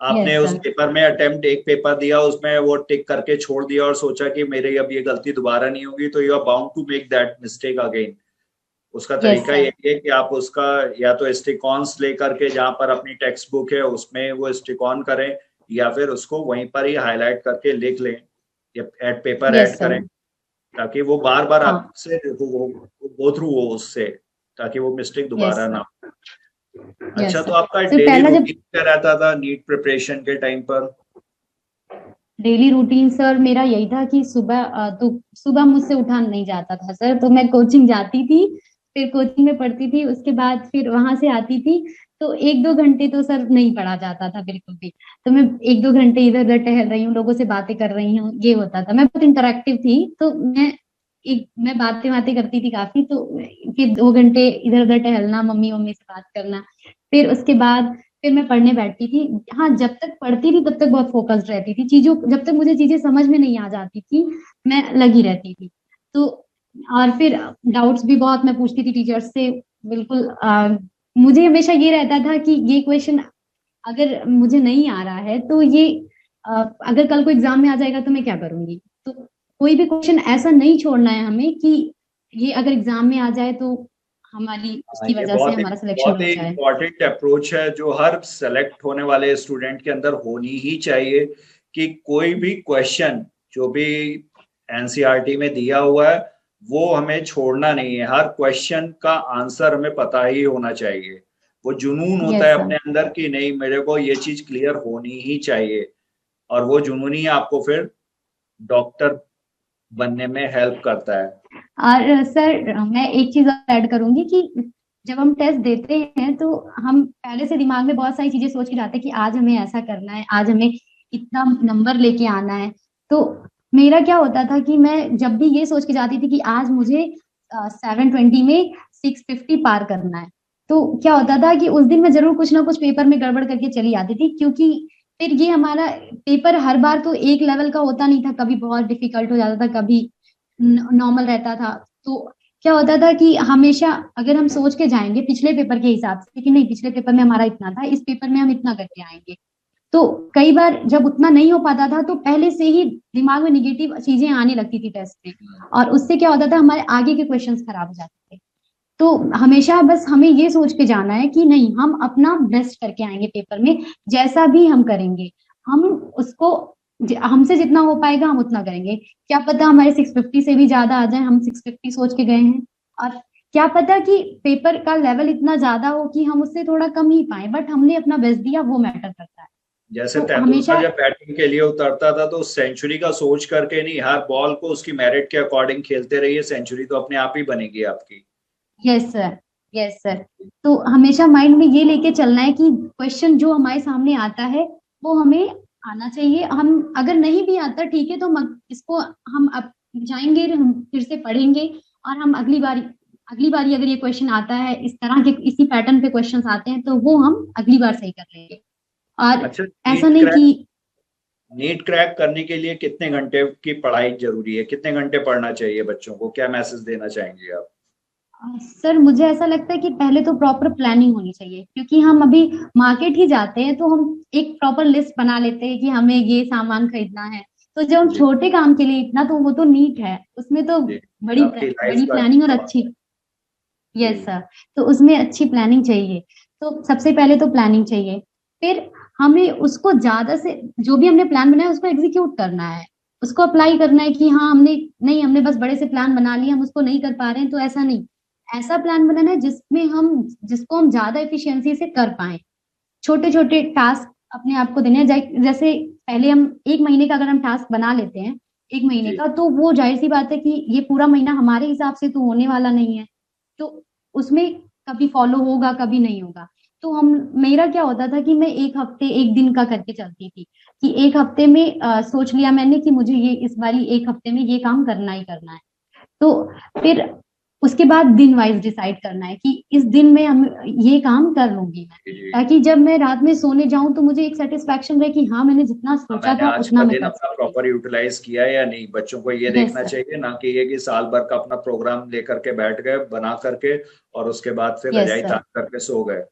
आपने यस उस सर। पेपर में अटेम्प्ट एक पेपर दिया, उसमें वो टिक करके छोड़ दिया और सोचा कि मेरे अब ये गलती दोबारा नहीं होगी, तो you are bound to make that mistake again. उसका यस तरीका सर। ये है कि आप उसका या तो स्टिक-ऑन्स लेकर के जहां पर अपनी टेक्स्ट बुक है उसमें वो स्टिक ऑन करें, या फिर उसको वहीं पर ही हाईलाइट करके लिख लें, या add paper yes add sir. करें, ताकि वो बार बार हाँ। आपसे गो थ्रू हो उससे, ताकि वो मिस्टेक यस दोबारा ना सर। हो। अच्छा, यस तो सर। आपका तो डेली पहला जब रूटीन क्या रहता था नीट प्रिपरेशन के टाइम पर? डेली रूटीन सर मेरा यही था कि तो सुबह मुझसे उठा नहीं जाता था सर, तो मैं कोचिंग जाती थी, फिर कोचिंग में पढ़ती थी, उसके बाद फिर वहां से आती थी, तो 1-2 घंटे तो सर नहीं पढ़ा जाता था बिल्कुल भी। तो मैं 1-2 घंटे इधर उधर टहल रही हूँ, लोगों से बातें कर रही हूँ, ये होता था। मैं बहुत इंटरेक्टिव थी, तो मैं बातें बातें करती थी काफी, तो फिर 2 घंटे इधर उधर टहलना, मम्मी मम्मी से बात करना, फिर उसके बाद फिर मैं पढ़ने बैठती थी। हाँ, जब तक पढ़ती थी तब तक बहुत फोकस्ड रहती थी चीजों, जब तक मुझे चीजें समझ में नहीं आ जाती थी मैं लगी रहती थी। तो और फिर डाउट्स भी बहुत मैं पूछती थी टीचर्स से। बिल्कुल मुझे हमेशा ये रहता था कि ये क्वेश्चन अगर मुझे नहीं आ रहा है तो ये अगर कल को एग्जाम में आ जाएगा तो मैं क्या करूंगी। तो कोई भी क्वेश्चन ऐसा नहीं छोड़ना है हमें कि ये अगर एग्जाम में आ जाए तो हमारी हाँ, उसकी ये वजह से हमारा सिलेक्शन बहुत हो ही जाए। इम्पोर्टेंट अप्रोच है जो हर सेलेक्ट होने वाले स्टूडेंट के अंदर होनी ही चाहिए, कि कोई भी क्वेश्चन जो भी एनसीईआरटी में दिया हुआ है वो हमें छोड़ना नहीं है, हर क्वेश्चन का आंसर हमें पता ही होना चाहिए। वो जुनून होता यस है सर। अपने अंदर कि नहीं, मेरे को ये चीज क्लियर होनी ही चाहिए, और वो जुनून ही आपको फिर डॉक्टर बनने में हेल्प करता है। और सर मैं एक चीज और ऐड करूंगी कि जब हम टेस्ट देते हैं तो हम पहले से दिमाग में बहुत सारी चीजें सोच के जाते हैं कि आज हमें ऐसा करना है, आज हमें इतना नंबर लेके आना है। तो मेरा क्या होता था कि मैं जब भी ये सोच के जाती थी कि आज मुझे 720 में 650 पार करना है, तो क्या होता था कि उस दिन मैं जरूर कुछ ना कुछ पेपर में गड़बड़ करके चली आती थी, क्योंकि फिर ये हमारा पेपर हर बार तो एक लेवल का होता नहीं था, कभी बहुत डिफिकल्ट हो जाता था, कभी नॉर्मल रहता था। तो क्या होता था कि हमेशा अगर हम सोच के जाएंगे पिछले पेपर के हिसाब से कि नहीं पिछले पेपर में हमारा इतना था, इस पेपर में हम इतना करके आएंगे, तो कई बार जब उतना नहीं हो पाता था तो पहले से ही दिमाग में निगेटिव चीजें आने लगती थी टेस्ट में, और उससे क्या होता था हमारे आगे के क्वेश्चंस खराब हो जाते थे। तो हमेशा बस हमें ये सोच के जाना है कि नहीं, हम अपना बेस्ट करके आएंगे पेपर में, जैसा भी हम करेंगे हम उसको हमसे जितना हो पाएगा हम उतना करेंगे। क्या पता हमारे 650 से भी ज्यादा आ जाए, हम 650 सोच के गए हैं, और क्या पता कि पेपर का लेवल इतना ज्यादा हो कि हम उससे थोड़ा कम ही पाए, बट हमने अपना बेस्ट दिया, वो मैटर करता है। जैसे तो हमेशा तेंदुलकर जब बैटिंग के लिए उतरता था तो सेंचुरी का सोच करके नहीं, हर बॉल को उसकी मेरिट के अकॉर्डिंग खेलते रहिए, सेंचुरी तो अपने आप ही बनेगी आपकी। Yes sir, yes sir. तो हमेशा माइंड में ये लेके चलना है कि क्वेश्चन जो हमारे सामने आता है वो हमें आना चाहिए। हम अगर नहीं भी आता ठीक है, तो इसको हम अब जाएंगे, हम फिर से पढ़ेंगे, और हम अगली बारी अगर ये क्वेश्चन आता है, इस तरह के इसी पैटर्न पे क्वेश्चंस आते हैं, तो वो हम अगली बार सही कर लेंगे। और अच्छा, ऐसा नहीं कि नीट क्रैक करने के लिए कितने घंटे की पढ़ाई जरूरी है, कितने घंटे पढ़ना चाहिए बच्चों को, क्या मैसेज देना चाहेंगे आप? सर मुझे ऐसा लगता है कि पहले तो प्रॉपर प्लानिंग होनी चाहिए, क्योंकि हम अभी मार्केट ही जाते हैं तो हम एक प्रॉपर लिस्ट बना लेते हैं कि हमें ये सामान खरीदना है। तो जब हम जी छोटे काम के लिए इतना, तो वो तो नीट है, उसमें तो जी, आपकी लाइफ बड़ी का प्लानिंग और सवाल अच्छी। है। यस जी सर। तो उसमें अच्छी प्लानिंग चाहिए। तो सबसे पहले तो प्लानिंग चाहिए, फिर हमें उसको ज्यादा से, जो भी हमने प्लान बनाया उसको एग्जीक्यूट करना है, उसको अप्लाई करना है कि हाँ हमने नहीं, हमने बस बड़े से प्लान बना लिए, हम उसको नहीं कर पा रहे हैं, तो ऐसा नहीं। ऐसा प्लान बनाना है जिसको हम ज्यादा एफिशिएंसी से कर पाए। छोटे छोटे टास्क अपने आप को देने हैं। जैसे पहले हम एक महीने का अगर हम टास्क बना लेते हैं, एक महीने जी। का, तो वो जाहिर सी बात है कि ये पूरा महीना हमारे हिसाब से तो होने वाला नहीं है। तो उसमें कभी फॉलो होगा, कभी नहीं होगा। तो हम मेरा क्या होता था कि मैं एक हफ्ते एक दिन का करके चलती थी, कि एक हफ्ते में सोच लिया मैंने कि मुझे ये इस बारी एक हफ्ते में ये काम करना ही करना है। तो फिर उसके बाद दिन वाइज डिसाइड करना है कि इस दिन में हम ये काम कर लूंगी मैं, जी ताकि जब मैं रात में सोने जाऊं तो मुझे एक सेटिस्फेक्शन रहे कि हाँ मैंने जितना हाँ, सोचा मैंने था आज उतना का मैं दिन कर अपना सकी। प्रॉपर यूटिलाइज किया है या नहीं, बच्चों को ये यस देखना सर। चाहिए, ना कि ये कि साल भर का अपना प्रोग्राम लेकर के बैठ गए बना करके और उसके बाद फिर यस रजाई सर। तान करके सो गए।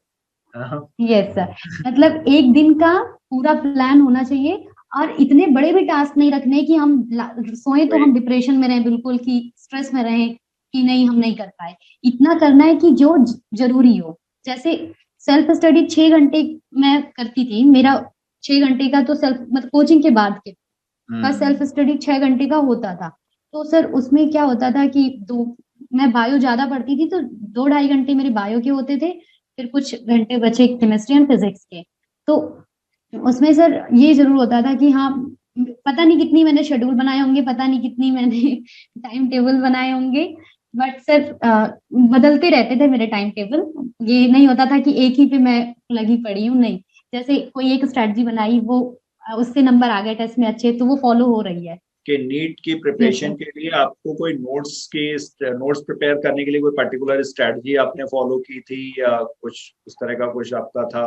हाँ, यस सर। मतलब एक दिन का पूरा प्लान होना चाहिए, और इतने बड़े भी टास्क नहीं रखने कि हम सोए तो वही। हम डिप्रेशन में रहें, बिल्कुल कि स्ट्रेस में रहें कि नहीं हम नहीं कर पाए। इतना करना है कि जो जरूरी हो। जैसे सेल्फ स्टडी 6 घंटे मैं करती थी, मेरा 6 घंटे का तो सेल्फ मतलब कोचिंग के बाद के का सेल्फ हम्म। स्टडी 6 घंटे का होता था। तो सर उसमें क्या होता था कि मैं बायो ज्यादा पढ़ती थी, तो 2 ढाई घंटे मेरे बायो के होते थे, फिर कुछ घंटे बचे केमिस्ट्री एंड फिजिक्स के। तो उसमें सर ये जरूर होता था कि हाँ, पता नहीं कितनी मैंने शेड्यूल बनाए होंगे, पता नहीं कितनी मैंने टाइम टेबल बनाए होंगे, बट सर बदलते रहते थे मेरे टाइम टेबल। ये नहीं होता था कि एक ही पे मैं लगी पड़ी हूँ, नहीं। जैसे कोई एक स्ट्रेटजी बनाई, वो उससे नंबर आ गए टेस्ट में अच्छे, तो वो फॉलो हो रही है। कि नीट की यस प्रिपरेशन सर। के लिए आपको कोई नोट्स प्रिपेयर करने के लिए कोई पर्टिकुलर स्ट्रेटजी आपने फॉलो की थी, या कुछ उस तरह का कुछ आपका था?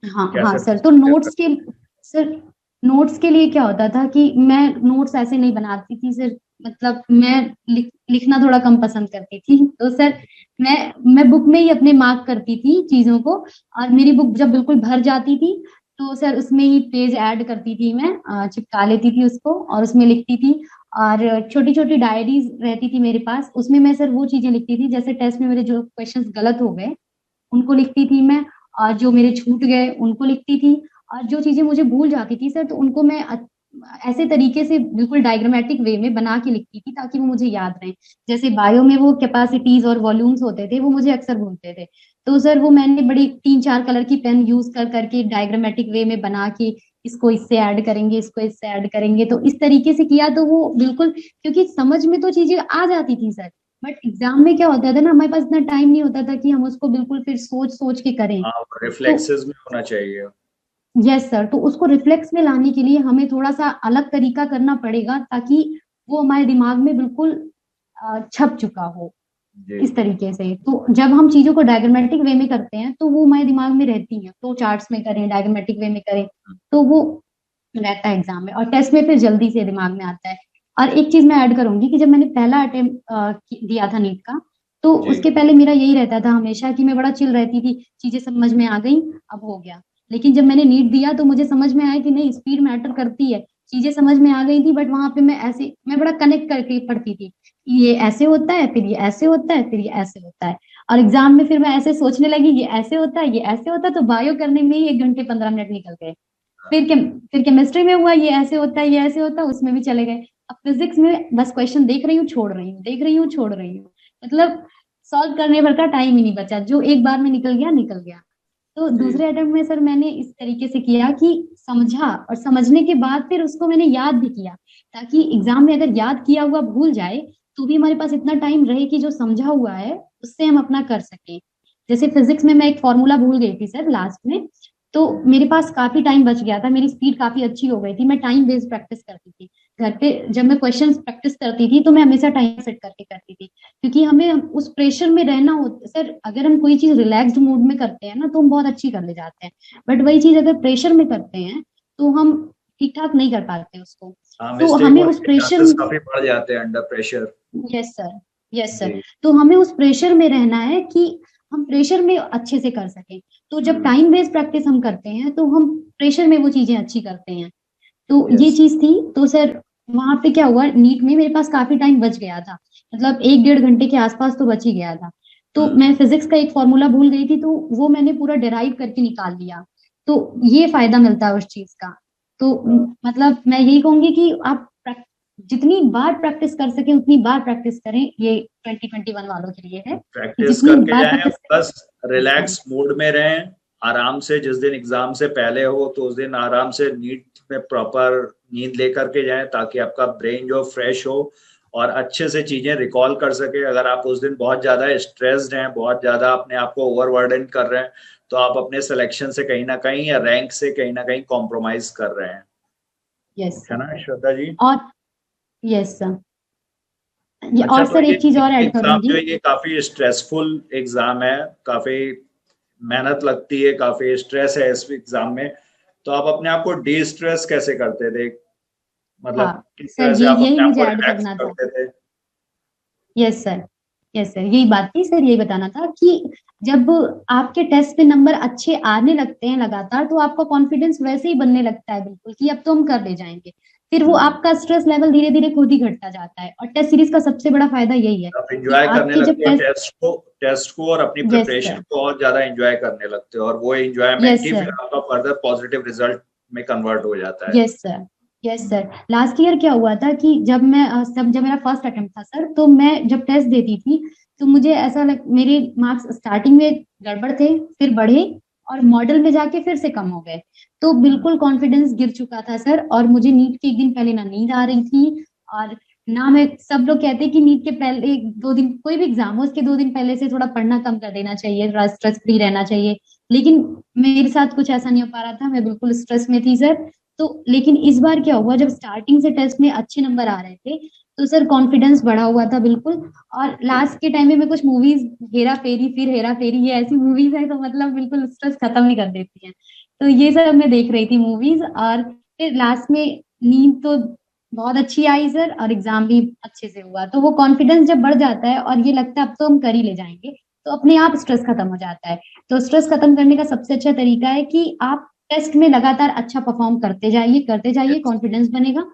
हाँ हाँ कैसे सर। नोट्स तो प्रिपेयर नोट्स के, सर नोट्स के लिए क्या होता था कि मैं नोट्स ऐसे नहीं बनाती थी सर। मतलब मैं लिखना थोड़ा कम पसंद करती थी, तो सर मैं बुक में ही अपने मार्क करती थी चीजों को। और मेरी बुक जब बिल्कुल भर जाती थी, तो सर उसमें ही पेज ऐड करती थी मैं, चिपका लेती थी उसको और उसमें लिखती थी। और छोटी छोटी डायरीज रहती थी मेरे पास, उसमें मैं सर वो चीजें लिखती थी, जैसे टेस्ट में मेरे जो क्वेश्चंस गलत हो गए उनको लिखती थी मैं, और जो मेरे छूट गए उनको लिखती थी। और जो चीजें मुझे भूल जाती थी सर, तो उनको मैं ऐसे तरीके से बिल्कुल डायग्रामेटिक वे में बना के लिखती थी ताकि वो मुझे याद रहे। जैसे बायो में वो कैपेसिटीज और वॉल्यूम्स होते थे, वो मुझे अक्सर भूलते थे। तो सर वो मैंने बड़ी 3 4 कलर की पेन यूज कर करके डायग्रामेटिक वे में बना के, इसको इससे ऐड करेंगे, इसको इससे ऐड करेंगे, तो इस तरीके से किया, तो वो बिल्कुल, क्योंकि समझ में तो चीजें आ जाती थी सर, बट एग्जाम में क्या होता था ना, हमारे पास इतना टाइम नहीं होता था कि हम उसको बिल्कुल फिर सोच सोच के करें। हाँ, तो रिफ्लेक्सेस में होना चाहिए। यस सर, तो उसको रिफ्लेक्स में लाने के लिए हमें थोड़ा सा अलग तरीका करना पड़ेगा, ताकि वो हमारे दिमाग में बिल्कुल छप चुका हो जी इस तरीके से। तो जब हम चीजों को डायग्रामेटिक वे में करते हैं तो वो हमारे दिमाग में रहती हैं, तो चार्ट्स में करें, डायग्रामेटिक वे में करें, तो वो रहता है एग्जाम में, और टेस्ट में फिर जल्दी से दिमाग में आता है। और एक चीज मैं ऐड करूंगी कि जब मैंने पहला अटेम्प्ट दिया था नीट का, तो जी। उसके पहले मेरा यही रहता था हमेशा कि मैं बड़ा चिल रहती थी, चीजें समझ में आ गई, अब हो गया। लेकिन जब मैंने नीट दिया तो मुझे समझ में आया कि नहीं, स्पीड मैटर करती है। चीजें समझ में आ गई थी, बट वहां पे मैं बड़ा कनेक्ट करके पढ़ती थी ये ऐसे होता है, फिर ये ऐसे होता है, फिर ये ऐसे होता है। और एग्जाम में फिर मैं ऐसे सोचने लगी, ये ऐसे होता है, ये ऐसे होता है, तो बायो करने में ही 1 घंटे 15 मिनट निकल गए। फिर फिर केमिस्ट्री में हुआ, ये ऐसे होता है, ये ऐसे होता है, उसमें भी चले गए। अब फिजिक्स में बस क्वेश्चन देख रही हूँ, छोड़ रही हूँ, देख रही हूँ, छोड़ रही हूँ। मतलब सॉल्व करने भर का टाइम ही नहीं बचा, जो एक बार में निकल गया निकल गया। तो जी दूसरे अटेम्प्ट में सर मैंने इस तरीके से किया कि समझा, और समझने के बाद फिर उसको मैंने याद भी किया, ताकि एग्जाम में अगर याद किया हुआ भूल जाए तो भी हमारे पास इतना टाइम रहे कि जो समझा हुआ है उससे हम अपना कर सकें। जैसे फिजिक्स में मैं एक फॉर्मूला भूल गई थी सर लास्ट में, तो मेरे पास काफी टाइम बच गया था, मेरी स्पीड काफी अच्छी हो गई थी, मैं टाइम बेस्ड प्रैक्टिस करती थी। घर पे जब मैं क्वेश्चंस प्रैक्टिस करती थी तो मैं हमेशा टाइम सेट करके करती थी, क्योंकि हमें उस प्रेशर में रहना होता सर। अगर हम कोई चीज रिलैक्स्ड मूड में करते हैं ना तो हम बहुत अच्छी कर ले जाते हैं, बट वही चीज अगर प्रेशर में करते हैं तो हम ठीक ठाक नहीं कर पाते उसको। हाँ, तो मिस्टेक हमें होने उस के प्रेशर, चांसेस काफी बढ़ जाते हैं under pressure. Yes sir, yes sir, जी। तो हमें उस प्रेशर में रहना है कि हम प्रेशर में अच्छे से कर सकें। तो जब टाइम बेस्ड प्रैक्टिस हम करते हैं तो हम प्रेशर में वो चीजें अच्छी करते हैं। तो ये यस। चीज थी। तो सर वहां पे क्या हुआ, नीट में मेरे पास काफी टाइम बच गया था, मतलब 1 डेढ़ घंटे के आसपास तो बच ही गया था। तो मैं फिजिक्स का एक फॉर्मूला भूल गई थी, तो वो मैंने पूरा डिराइव करके निकाल लिया। तो ये फायदा मिलता है उस चीज का। तो मतलब मैं यही कहूंगी कि आप जितनी बार प्रैक्टिस कर सके उतनी बार प्रैक्टिस करें, ये 2021 वालों के लिए है कि प्रैक्टिस जितनी करके बार जाएं, प्रैक्टिस बस करें। रिलैक्स मूड में रहें। आराम से, जिस दिन एग्जाम से पहले हो तो उस दिन आराम से नींद में प्रॉपर नींद लेकर के जाएं, ताकि आपका ब्रेन जो फ्रेश हो और अच्छे से चीजें रिकॉल कर सके। अगर आप उस दिन बहुत ज्यादा स्ट्रेस्ड हैं, बहुत ज्यादा अपने आप को ओवरबर्डन कर रहे हैं, तो आप अपने सिलेक्शन से कहीं ना कहीं या रैंक से कहीं ना कहीं कॉम्प्रोमाइज कर रहे हैं। यस है सर। ना श्रद्धा जी? और यस सर, अच्छा, और तो सर ये एक चीज और ऐड एग्जाम जो करूंगी। है ये काफी स्ट्रेसफुल एग्जाम है, काफी मेहनत लगती है, काफी स्ट्रेस है इस एग्जाम में। तो आप अपने आप को डी स्ट्रेस कैसे करते थे? मतलब हाँ किस सर, तरह से ये आप यही अपने आप मुझे को ऐड रिलैक्स करना था। करते थे? यस सर, यस सर, यही बात थी सर, यही बताना था कि जब आपके टेस्ट पे नंबर अच्छे आने लगते हैं लगातार, तो आपका कॉन्फिडेंस वैसे ही बनने लगता है बिल्कुल कि अब तो हम कर ले जाएंगे। फिर वो हम्म। आपका स्ट्रेस लेवल धीरे धीरे खुद ही घटता जाता है। और टेस्ट सीरीज का सबसे बड़ा फायदा यही है आप कि इंजॉय करने आपके जब लगते हो टेस्ट, टेस्ट को और अपनी यस प्रिपरेशन सर, को और ज्यादा एंजॉय करने लगते हो, और वो एंजॉयमेंट यस ही फिर सर, आपका फर्दर पॉजिटिव रिजल्ट में कन्वर्ट हो जाता है। Yes sir, yes sir. Last year क्या हुआ था कि जब मेरा फर्स्ट अटेम्प्ट था सर, तो मैं जब टेस्ट देती थी तो मुझे ऐसा लग, मेरे मार्क्स स्टार्टिंग में गड़बड़ थे, फिर बढ़े, और मॉडल में जाके फिर से कम हो गए। तो बिल्कुल कॉन्फिडेंस गिर चुका था सर। और मुझे नीट के 1 दिन पहले ना नींद आ रही थी, और ना मैं, सब लोग कहते हैं कि नीट के पहले 2 दिन, कोई भी एग्जाम हो उसके 2 दिन पहले से थोड़ा पढ़ना कम कर देना चाहिए, थोड़ा स्ट्रेस फ्री रहना चाहिए। लेकिन मेरे साथ कुछ ऐसा नहीं हो पा रहा था, मैं बिल्कुल स्ट्रेस में थी सर। तो लेकिन इस बार क्या हुआ, जब स्टार्टिंग से टेस्ट में अच्छे नंबर आ रहे थे तो सर कॉन्फिडेंस बढ़ा हुआ था बिल्कुल। और लास्ट के टाइम में मैं कुछ मूवीज, हेरा फेरी, फिर हेरा फेरी, ये ऐसी मूवीज है तो मतलब बिल्कुल स्ट्रेस खत्म ही कर देती हैं। तो ये सब मैं देख रही थी मूवीज, और फिर लास्ट में नींद तो बहुत अच्छी आई सर, और एग्जाम भी अच्छे से हुआ। तो वो कॉन्फिडेंस जब बढ़ जाता है और ये लगता है अब तो हम कर ही ले जाएंगे, तो अपने आप स्ट्रेस खत्म हो जाता है। तो स्ट्रेस खत्म करने का सबसे अच्छा तरीका है कि आप टेस्ट में लगातार अच्छा परफॉर्म करते जाइए, कॉन्फिडेंस बनेगा।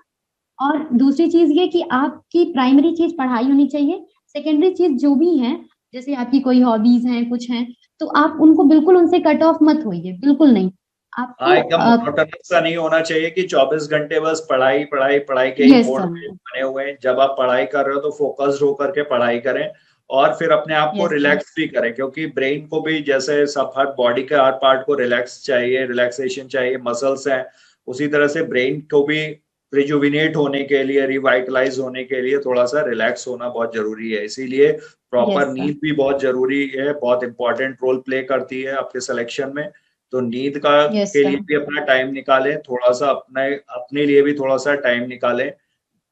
और दूसरी चीज ये कि आपकी प्राइमरी चीज पढ़ाई होनी चाहिए, सेकेंडरी चीज जो भी है, जैसे आपकी कोई हॉबीज हैं, कुछ हैं, तो आप उनको बिल्कुल उनसे कट ऑफ मत होइए, बिल्कुल नहीं। हाँ, आपको एकदम मोनोटोनस सा नहीं होना चाहिए कि 24 घंटे बस पढ़ाई पढ़ाई पढ़ाई के ही यस मोड सर, में बने हुए हैं। जब आप पढ़ाई कर रहे हो तो फोकस्ड होकर के पढ़ाई करें, और फिर अपने आप को यस सर, रिलैक्स भी करें, क्योंकि ब्रेन को भी जैसे सब हर बॉडी के हर पार्ट को रिलैक्स चाहिए, रिलैक्सेशन चाहिए, मसल्स हैं, उसी तरह से ब्रेन को भी रिजुविनेट होने के लिए, रिवाइटलाइज होने के लिए थोड़ा सा रिलैक्स होना बहुत जरूरी है। इसीलिए यस प्रॉपर सर, नींद भी बहुत जरूरी है, बहुत इंपॉर्टेंट रोल प्ले करती है आपके सिलेक्शन में। तो नींद का यस के लिए सर, भी अपना टाइम निकालें, थोड़ा सा अपने अपने लिए भी थोड़ा सा टाइम निकालें,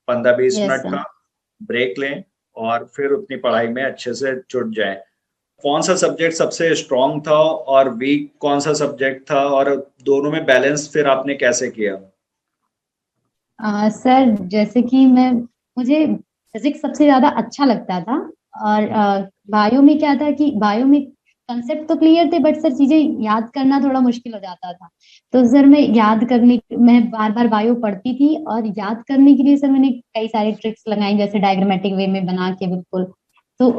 15-20 मिनट यस सर। का ब्रेक लें, और फिर अपनी पढ़ाई में अच्छे से जुट जाएं। कौन सा सब्जेक्ट सबसे स्ट्रांग था और वीक कौन सा सब्जेक्ट था, और दोनों में बैलेंस फिर आपने कैसे किया? सर जैसे कि मुझे फिजिक्स सबसे ज्यादा अच्छा लगता था। और बायो में क्या था कि बायो में कंसेप्ट तो क्लियर थे, बट सर चीजें याद करना थोड़ा मुश्किल हो जाता था। तो सर मैं बार बार बायो पढ़ती थी, और याद करने के लिए सर मैंने कई सारी ट्रिक्स लगाई, जैसे डायग्रामेटिक वे में बना के बिल्कुल। तो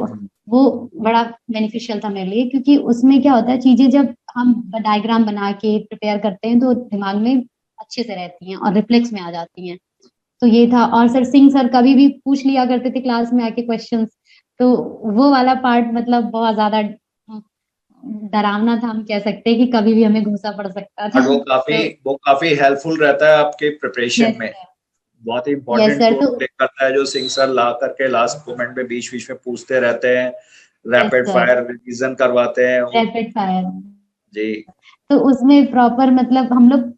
वो बड़ा बेनिफिशियल था मेरे लिए, क्योंकि उसमें क्या होता है, चीजें जब हम डायग्राम बना के प्रिपेयर करते हैं तो दिमाग में अच्छे से रहती हैं और रिफ्लेक्स में आ जाती हैं। तो ये था। और सर सिंह सर कभी भी पूछ लिया करते थे क्लास में आके क्वेश्चंस, तो वो वाला पार्ट मतलब बहुत ज्यादा डरावना था, हम कह सकते हैं कि कभी भी हमें घुसा पड़ सकता था। बट वो काफी हेल्पफुल रहता है आपके प्रिपरेशन यस में। सर। बहुत ही यस इंपॉर्टेंट सर। रोल तो प्ले करता है जो सिंह सर ला करके लास्ट मोमेंट में बीच बीच में पूछते रहते हैं, yes rapid sir. Fire revision करवाते हैं रैपिड फायर। जी। तो उसमें प्रॉपर मतलब हम लोग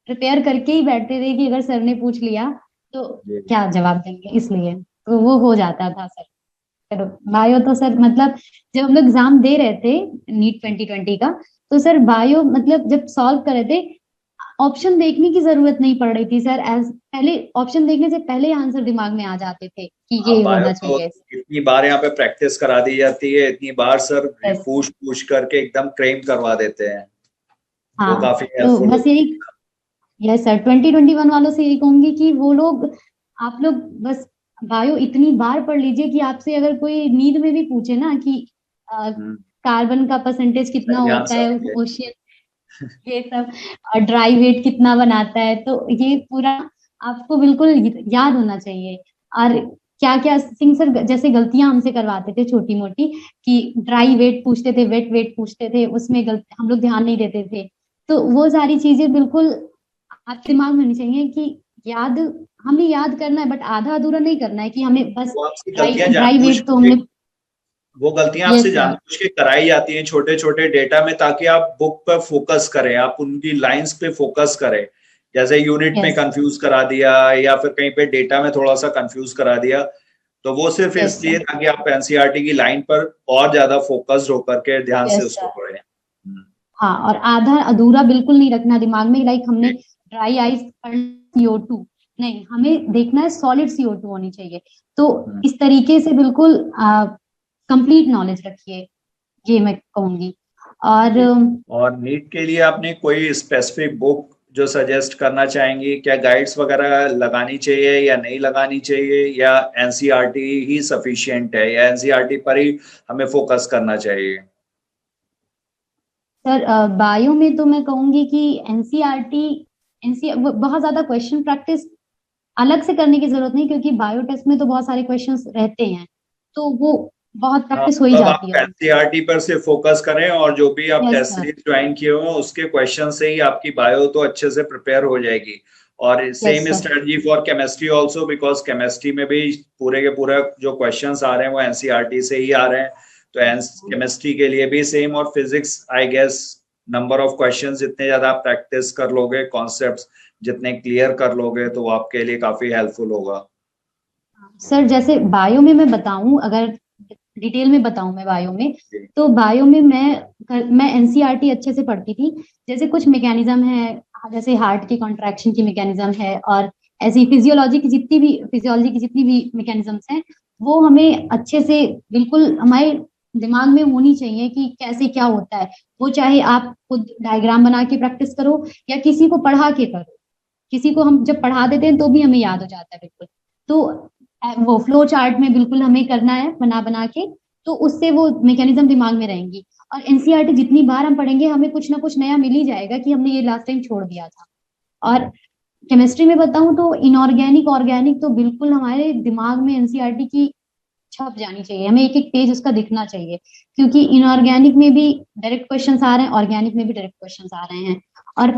प्रिपेयर करके ही बैठते थे कि अगर सर ने पूछ लिया तो जी क्या जवाब देंगे, इसलिए तो वो हो जाता था सर। फिर बायो तो सर मतलब जब हम लोग एग्जाम दे रहे थे नीट 2020 का, तो सर बायो मतलब जब सॉल्व कर रहे थे, ऑप्शन देखने की जरूरत नहीं पड़ रही थी सर। एज पहले ऑप्शन देखने से पहले आंसर दिमाग में आ जाते थे कि हाँ, ये बायो होना तो चाहिए। इतनी बार यहाँ पे प्रैक्टिस करा दी जाती है, इतनी बार सर यस पूछ पूछ करके एकदम क्लेम करवा देते हैं। वो हाँ। काफी तो हेल्पफुल बस होती यही। यस सर, 2021 वालों से यही कहूंगी कि वो लोग, आप लोग बस बायो इतनी बार पढ़ लीजिए कि आपसे अगर कोई नींद में भी पूछे ना कि है। कार्बन का परसेंटेज कितना ध्यान होता से है होंगे। ओशियन, ये सब, और ड्राई वेट कितना बनाता है, तो ये पूरा आपको बिल्कुल याद होना चाहिए। और क्या क्या सिंह सर जैसे गलतियां हमसे करवाते थे छोटी मोटी, कि ड्राई वेट पूछते थे, वेट वेट पूछते थे, उसमें हम लोग ध्यान नहीं देते थे। तो वो सारी चीजें बिल्कुल आपके दिमाग में होनी चाहिए कि याद, हमें याद करना है, बट आधा अधूरा नहीं करना है कि हमें बस वो आपसी ड्राई गलतियां ड्राई जानबूझ वेट तो के हमने। वो गलतियां आपसे यस सर। जानबूझ के कराई जाती हैं छोटे छोटे डेटा में, ताकि आप बुक पर फोकस करें, आप उनकी लाइंस पे फोकस करें। जैसे यूनिट में यस कंफ्यूज करा दिया, या फिर कहीं पे डेटा में थोड़ा सा कंफ्यूज करा दिया, तो वो सिर्फ यस इसलिए सर। ताकि आप एनसीईआरटी की लाइन पर और ज्यादा फोकस्ड होकर के ध्यान से यस उसको सर। पढ़ें। हाँ, और आधा अधूरा बिल्कुल नहीं रखना दिमाग में, लाइक हमने ड्राई आइस CO2, नहीं, हमें देखना है सॉलिड CO2 होनी चाहिए। तो हम्म। इस तरीके से बिल्कुल कंप्लीट नॉलेज रखिए, ये मैं कहूंगी। और जी। और नीट के लिए आपने कोई स्पेसिफिक बुक जो सजेस्ट करना चाहेंगी? क्या गाइड्स वगैरह लगानी चाहिए या नहीं लगानी चाहिए, या एनसीईआरटी ही सफिशिएंट है, या एनसीईआरटी पर ही हमें फोकस करना चाहिए? सर बायो में तो मैं कहूंगी कि एनसीईआरटी, बहुत ज्यादा क्वेश्चन प्रैक्टिस अलग से करने की जरूरत नहीं, क्योंकि बायो टेस्ट में तो बहुत सारे क्वेश्चंस रहते हैं, तो वो बहुत हाँ, प्रैक्टिस हो ही मतलब जाती आप है उनसे। एनसीईआरटी पर सिर्फ फोकस करें, और जो भी आप yes test sir. Series join किए हुए हैं उसके क्वेश्चन से ही आपकी बायो तो अच्छे से प्रिपेयर हो जाएगी। और yes same sir. Strategy for chemistry also, because chemistry में भी पूरे के पूरे जो क्वेश्चंस आ रहे हैं वो एनसीईआरटी से ही आ रहे हैं। तो केमिस्ट्री के लिए भी सेम, और physics I guess number of questions जितने ज्यादा आप प्रैक्टिस कर लोगे, कॉन्सेप्ट्स जितने क्लियर कर लोगे, तो वो आपके लिए काफी हेल्पफुल होगा। सर जैसे बायो में मैं बताऊं, अगर डिटेल में बताऊं मैं बायो में, जी। तो बायो में मैं एनसीईआरटी अच्छे से पढ़ती थी। जैसे कुछ मैकेनिज्म है, जैसे हार्ट की कॉन्ट्रैक्शन की मैकेनिज्म है, और ऐसी फिजियोलॉजी की जितनी भी मैकेनिज्म्स हैं, वो हमें अच्छे से बिल्कुल हमारे दिमाग में होनी चाहिए कि कैसे क्या होता है। वो चाहे आप खुद डायग्राम बना के प्रैक्टिस करो, या किसी को पढ़ा के करो। किसी को हम जब पढ़ा देते हैं तो भी हमें याद हो जाता है बिल्कुल। तो वो फ्लो चार्ट में बिल्कुल हमें करना है बना बना के, तो उससे वो मैकेनिज्म दिमाग में रहेंगी। और एनसीईआरटी जितनी बार हम पढ़ेंगे, हमें कुछ ना कुछ नया मिल ही जाएगा कि हमने ये लास्ट टाइम छोड़ दिया था। और केमिस्ट्री में बताऊं तो इनऑर्गेनिक ऑर्गेनिक तो बिल्कुल हमारे दिमाग में एनसीईआरटी की छप जानी चाहिए, हमें एक एक पेज उसका दिखना चाहिए, क्योंकि इनऑर्गेनिक में भी डायरेक्ट क्वेश्चंस आ रहे हैं, ऑर्गेनिक में भी डायरेक्ट क्वेश्चंस आ रहे हैं। और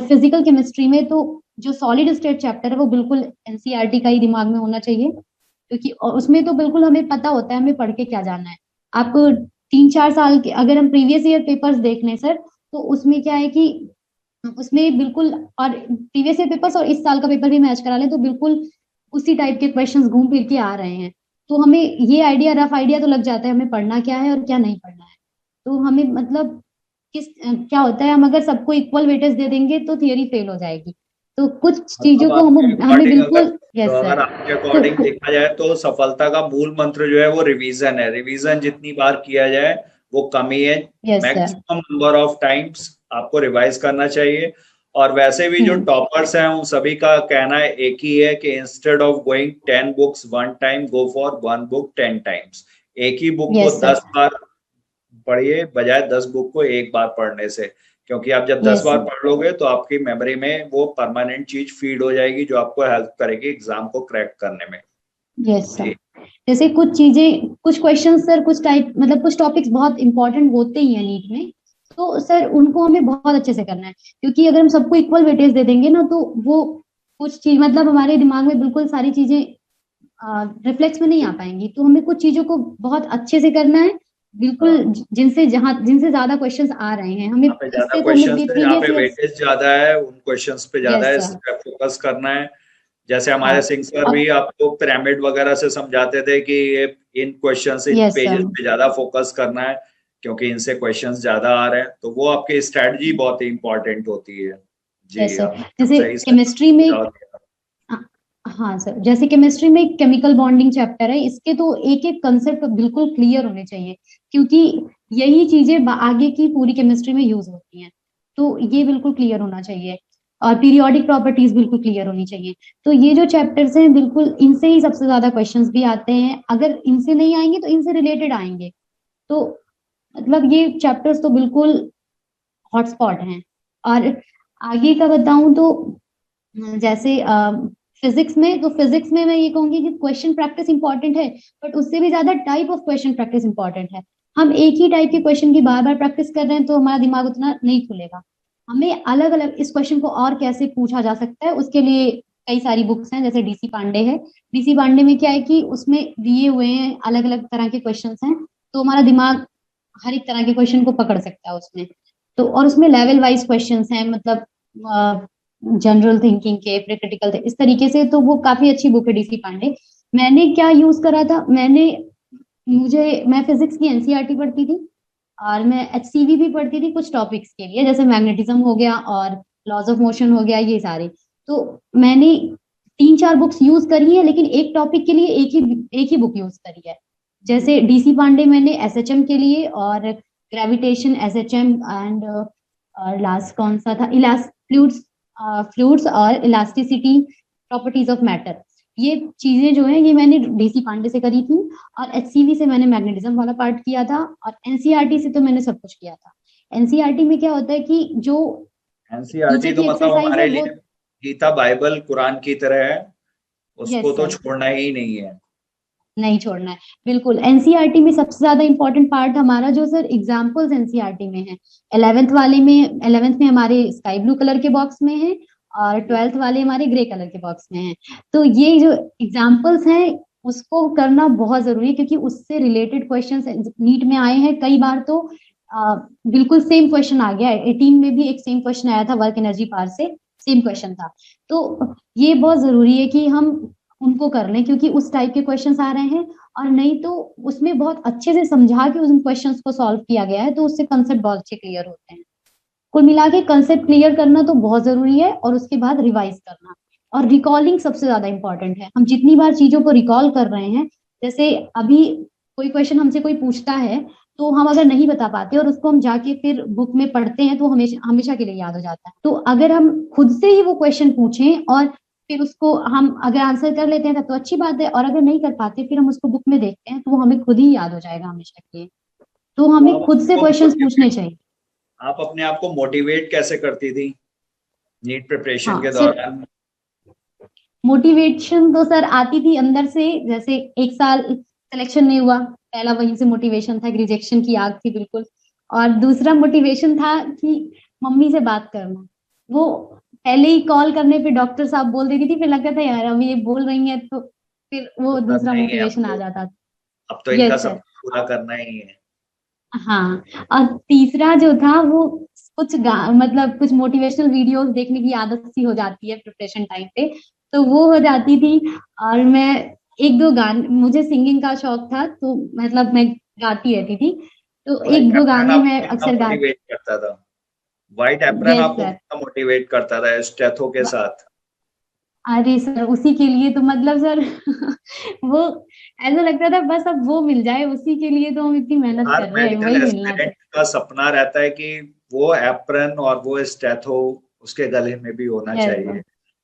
फिजिकल केमिस्ट्री में तो जो सॉलिड स्टेट चैप्टर है वो बिल्कुल एनसीईआरटी का ही दिमाग में होना चाहिए, क्योंकि उसमें तो बिल्कुल हमें पता होता है हमें पढ़ के क्या जाना है। आपको 3-4 साल के अगर हम प्रीवियस ईयर पेपर्स देख लें सर, तो उसमें क्या है कि उसमें बिल्कुल, और प्रीवियस ईयर पेपर्स और इस साल का पेपर भी मैच करा लें तो बिल्कुल उसी टाइप के क्वेश्चंस घूम फिर के आ रहे हैं। तो हमें ये आइडिया, रफ आइडिया तो लग जाता है हमें पढ़ना क्या है और क्या नहीं पढ़ना है। तो हमें मतलब क्या होता है, हम अगर सबको इक्वल वेटेज दे देंगे तो थियरी फेल हो जाएगी। तो कुछ चीजों मतलब को आपके हमें अकॉर्डिंग अगर बिल्कुल। तो यस अगर सर। आपके तो अकॉर्डिंग देखा जाए तो सफलता का मूल मंत्र जो है वो रिवीजन है। रिवीजन जितनी बार किया जाए वो कमी है। Yes sir. Maximum number of times आपको रिवाइज करना चाहिए। और वैसे भी जो टॉपर्स हैं उन सभी का कहना एक ही है कि instead of going 10 books one time, go for one book 10 times. एक ही बुक को यस सर। 10 बार पढ़िए बजाय 10 बुक को एक बार पढ़ने से, क्योंकि आप जब 10 यस बार सर। पढ़ लोगे तो आपकी मेमोरी में वो परमानेंट चीज फीड हो जाएगी जो आपको हेल्प करेगी एग्जाम को क्रैक करने में। Yes sir. जैसे कुछ चीजें, कुछ क्वेश्चन सर, कुछ टाइप मतलब कुछ टॉपिक्स बहुत इंपॉर्टेंट होते ही हैं नीट में, तो सर उनको हमें बहुत अच्छे से करना है, क्योंकि अगर हम सबको इक्वल वेटेज दे देंगे ना तो वो कुछ चीज मतलब हमारे दिमाग में बिल्कुल सारी चीजें रिफ्लेक्स में नहीं आ पाएंगी। तो हमें कुछ चीजों को बहुत अच्छे से करना है, बिल्कुल जिनसे ज्यादा क्वेश्चंस आ रहे हैं हमें, यहाँ पे ज्यादा इससे तो हमें क्वेश्चंस है, यहाँ पे प्रीवियस। वेटेज ज्यादा है, उन क्वेश्चंस पे ज्यादा यस है, इस सर। पे फोकस करना है। जैसे हमारे हाँ। सिंह सर और भी आपको पिरामिड वगैरह से समझाते थे कि ये इन questions in these pages sir. पे ज्यादा फोकस करना है, क्योंकि इनसे क्वेश्चंस ज्यादा आ रहे हैं। तो वो आपकी स्ट्रेटजी बहुत ही इंपॉर्टेंट होती है। जी यस सर। आप जैसे सही सर केमिस्ट्री में सुझाव दिया। हाँ सर, जैसे केमिस्ट्री में एक केमिकल बॉन्डिंग चैप्टर है, इसके तो एक एक कंसेप्ट बिल्कुल क्लियर होने चाहिए, क्योंकि यही चीजें आगे की पूरी केमिस्ट्री में यूज होती हैं। तो ये बिल्कुल क्लियर होना चाहिए, और पीरियोडिक प्रॉपर्टीज बिल्कुल क्लियर होनी चाहिए। तो ये जो चैप्टर्स हैं बिल्कुल इनसे ही सबसे ज्यादा क्वेश्चंस भी आते हैं, अगर इनसे नहीं आएंगे तो इनसे रिलेटेड आएंगे। तो मतलब ये चैप्टर्स तो बिल्कुल हॉटस्पॉट हैं। और आगे का बताऊं तो जैसे फिजिक्स में, तो फिजिक्स में मैं ये कहूंगी कि क्वेश्चन प्रैक्टिस इंपॉर्टेंट है, बट उससे भी ज्यादा type of question practice important है। हम एक ही टाइप के क्वेश्चन की बार बार प्रैक्टिस कर रहे हैं तो हमारा दिमाग उतना नहीं खुलेगा। हमें अलग अलग इस क्वेश्चन को और कैसे पूछा जा सकता है, उसके लिए कई सारी बुक्स हैं, जैसे डीसी पांडे है। डीसी पांडे में क्या है कि उसमें दिए हुए हैं अलग अलग तरह के क्वेश्चन हैं, तो हमारा दिमाग हर एक तरह के क्वेश्चन को पकड़ सकता है उसमें। तो और उसमें लेवल वाइज क्वेश्चंस हैं, मतलब जनरल थिंकिंग के, फिर क्रिटिकल थे, इस तरीके से। तो वो काफी अच्छी बुक है डीसी पांडे। मैंने क्या यूज करा था, मैं फिजिक्स की एनसीईआरटी पढ़ती थी, और मैं एचसीवी भी पढ़ती थी कुछ टॉपिक्स के लिए, जैसे मैग्नेटिज्म हो गया और लॉज ऑफ मोशन हो गया, ये सारे। तो मैंने 3-4 बुक्स यूज करी है, लेकिन एक टॉपिक के लिए एक ही बुक यूज करी है। जैसे डीसी पांडे मैंने एसएचएम के लिए, और ग्रेविटेशन एसएचएम, एंड और लास्ट कौन सा था, फ्लूइड्स और इलास्टिसिटी, प्रॉपर्टीज ऑफ मैटर। ये चीजें जो है ये मैंने डीसी पांडे से करी थी, और एचसीवी से मैंने मैग्नेटिज्म वाला पार्ट किया था, और एनसीईआरटी से तो मैंने सब कुछ किया था। एनसीईआरटी में क्या होता है कि जो एनसीईआरटी नीचे तो की मतलब एक्सरसाइज है हमारे वो। लिए गीता बाइबल कुरान की तरह है, उसको यस तो सर। छोड़ना ही नहीं है। नहीं छोड़ना है, बिल्कुल। एनसीईआरटी में सबसे ज्यादा इंपॉर्टेंट पार्ट हमारा जो सर एग्जाम्पल्स एनसीईआरटी में है, 11th में हमारे स्काई ब्लू कलर के बॉक्स में है, और 12th वाले हमारे ग्रे कलर के बॉक्स में है। तो ये जो एग्जाम्पल्स हैं उसको करना बहुत जरूरी है, क्योंकि उससे रिलेटेड क्वेश्चंस नीट में आए हैं कई बार। तो बिल्कुल सेम क्वेश्चन आ गया है, 18 में भी एक सेम क्वेश्चन आया था, वर्क एनर्जी पार से सेम क्वेश्चन था। तो ये बहुत जरूरी है कि हम उनको कर लें, क्योंकि उस टाइप के क्वेश्चंस आ रहे हैं। और नहीं तो उसमें बहुत अच्छे से समझा के उन क्वेश्चंस को सॉल्व किया गया है, तो उससे कंसेप्ट बहुत अच्छे क्लियर होते हैं। कुल मिला के कंसेप्ट क्लियर करना तो बहुत जरूरी है, और उसके बाद रिवाइज करना, और रिकॉलिंग सबसे ज्यादा इंपॉर्टेंट है। हम जितनी बार चीजों को रिकॉल कर रहे हैं, जैसे अभी कोई क्वेश्चन हमसे कोई पूछता है, तो हम अगर नहीं बता पाते और उसको हम जाके फिर बुक में पढ़ते हैं, तो हमेशा हमेशा के लिए याद हो जाता है। तो अगर हम खुद से ही वो क्वेश्चन पूछें और फिर उसको हम अगर आंसर कर लेते हैं तब तो अच्छी बात है, और अगर नहीं कर पाते फिर हम उसको बुक में देखते हैं, तो वो हमें खुद ही याद हो जाएगा हमेशा के लिए। तो तो हमें खुद से क्वेश्चंस पूछने चाहिए। आप अपने आप को मोटिवेट कैसे करती थी नीट प्रिपरेशन हाँ के सर, दौरान? मोटिवेशन तो सर आती थी अंदर से। जैसे एक साल सिलेक्शन नहीं हुआ, पहला वहीं से मोटिवेशन था कि रिजेक्शन की आग थी बिल्कुल। और दूसरा मोटिवेशन था कि मम्मी से बात करना। वो पहले ही कॉल करने पे डॉक्टर साहब बोल देती थी, फिर लगता था यार अभी ये बोल रही है, तो फिर वो मतलब दूसरा नहीं है, मोटिवेशन आ जाता था। अब तो इनका यस सब सर। पूरा करना ही है। हाँ, और तीसरा जो था वो मतलब कुछ मोटिवेशनल वीडियोस देखने की आदत सी हो जाती है प्रिपरेशन टाइम पे, तो वो हो जाती थी। और मैं एक दो गाने, मुझे सिंगिंग का शौक था, तो मतलब मैं गाती रहती थी, तो व्हाइट एक दो एप्रन गाने आपको मैं कितना अक्सर गा। मोटिवेट करता था? व्हाइट एप्रन यस आपको सर। कितना मोटिवेट करता था स्टेथो के साथ? अरे सर उसी के लिए तो मतलब सर वो ऐसा लगता था बस अब वो मिल जाए, उसी के लिए तो हम इतनी मेहनत हर कर रहे हैं, मेडिकल वही मिलना था। एस्पिरेंट का सपना रहता है कि वो एप्रन और वो स्टेथो उसके गले में भी होना यस चाहिए। सर।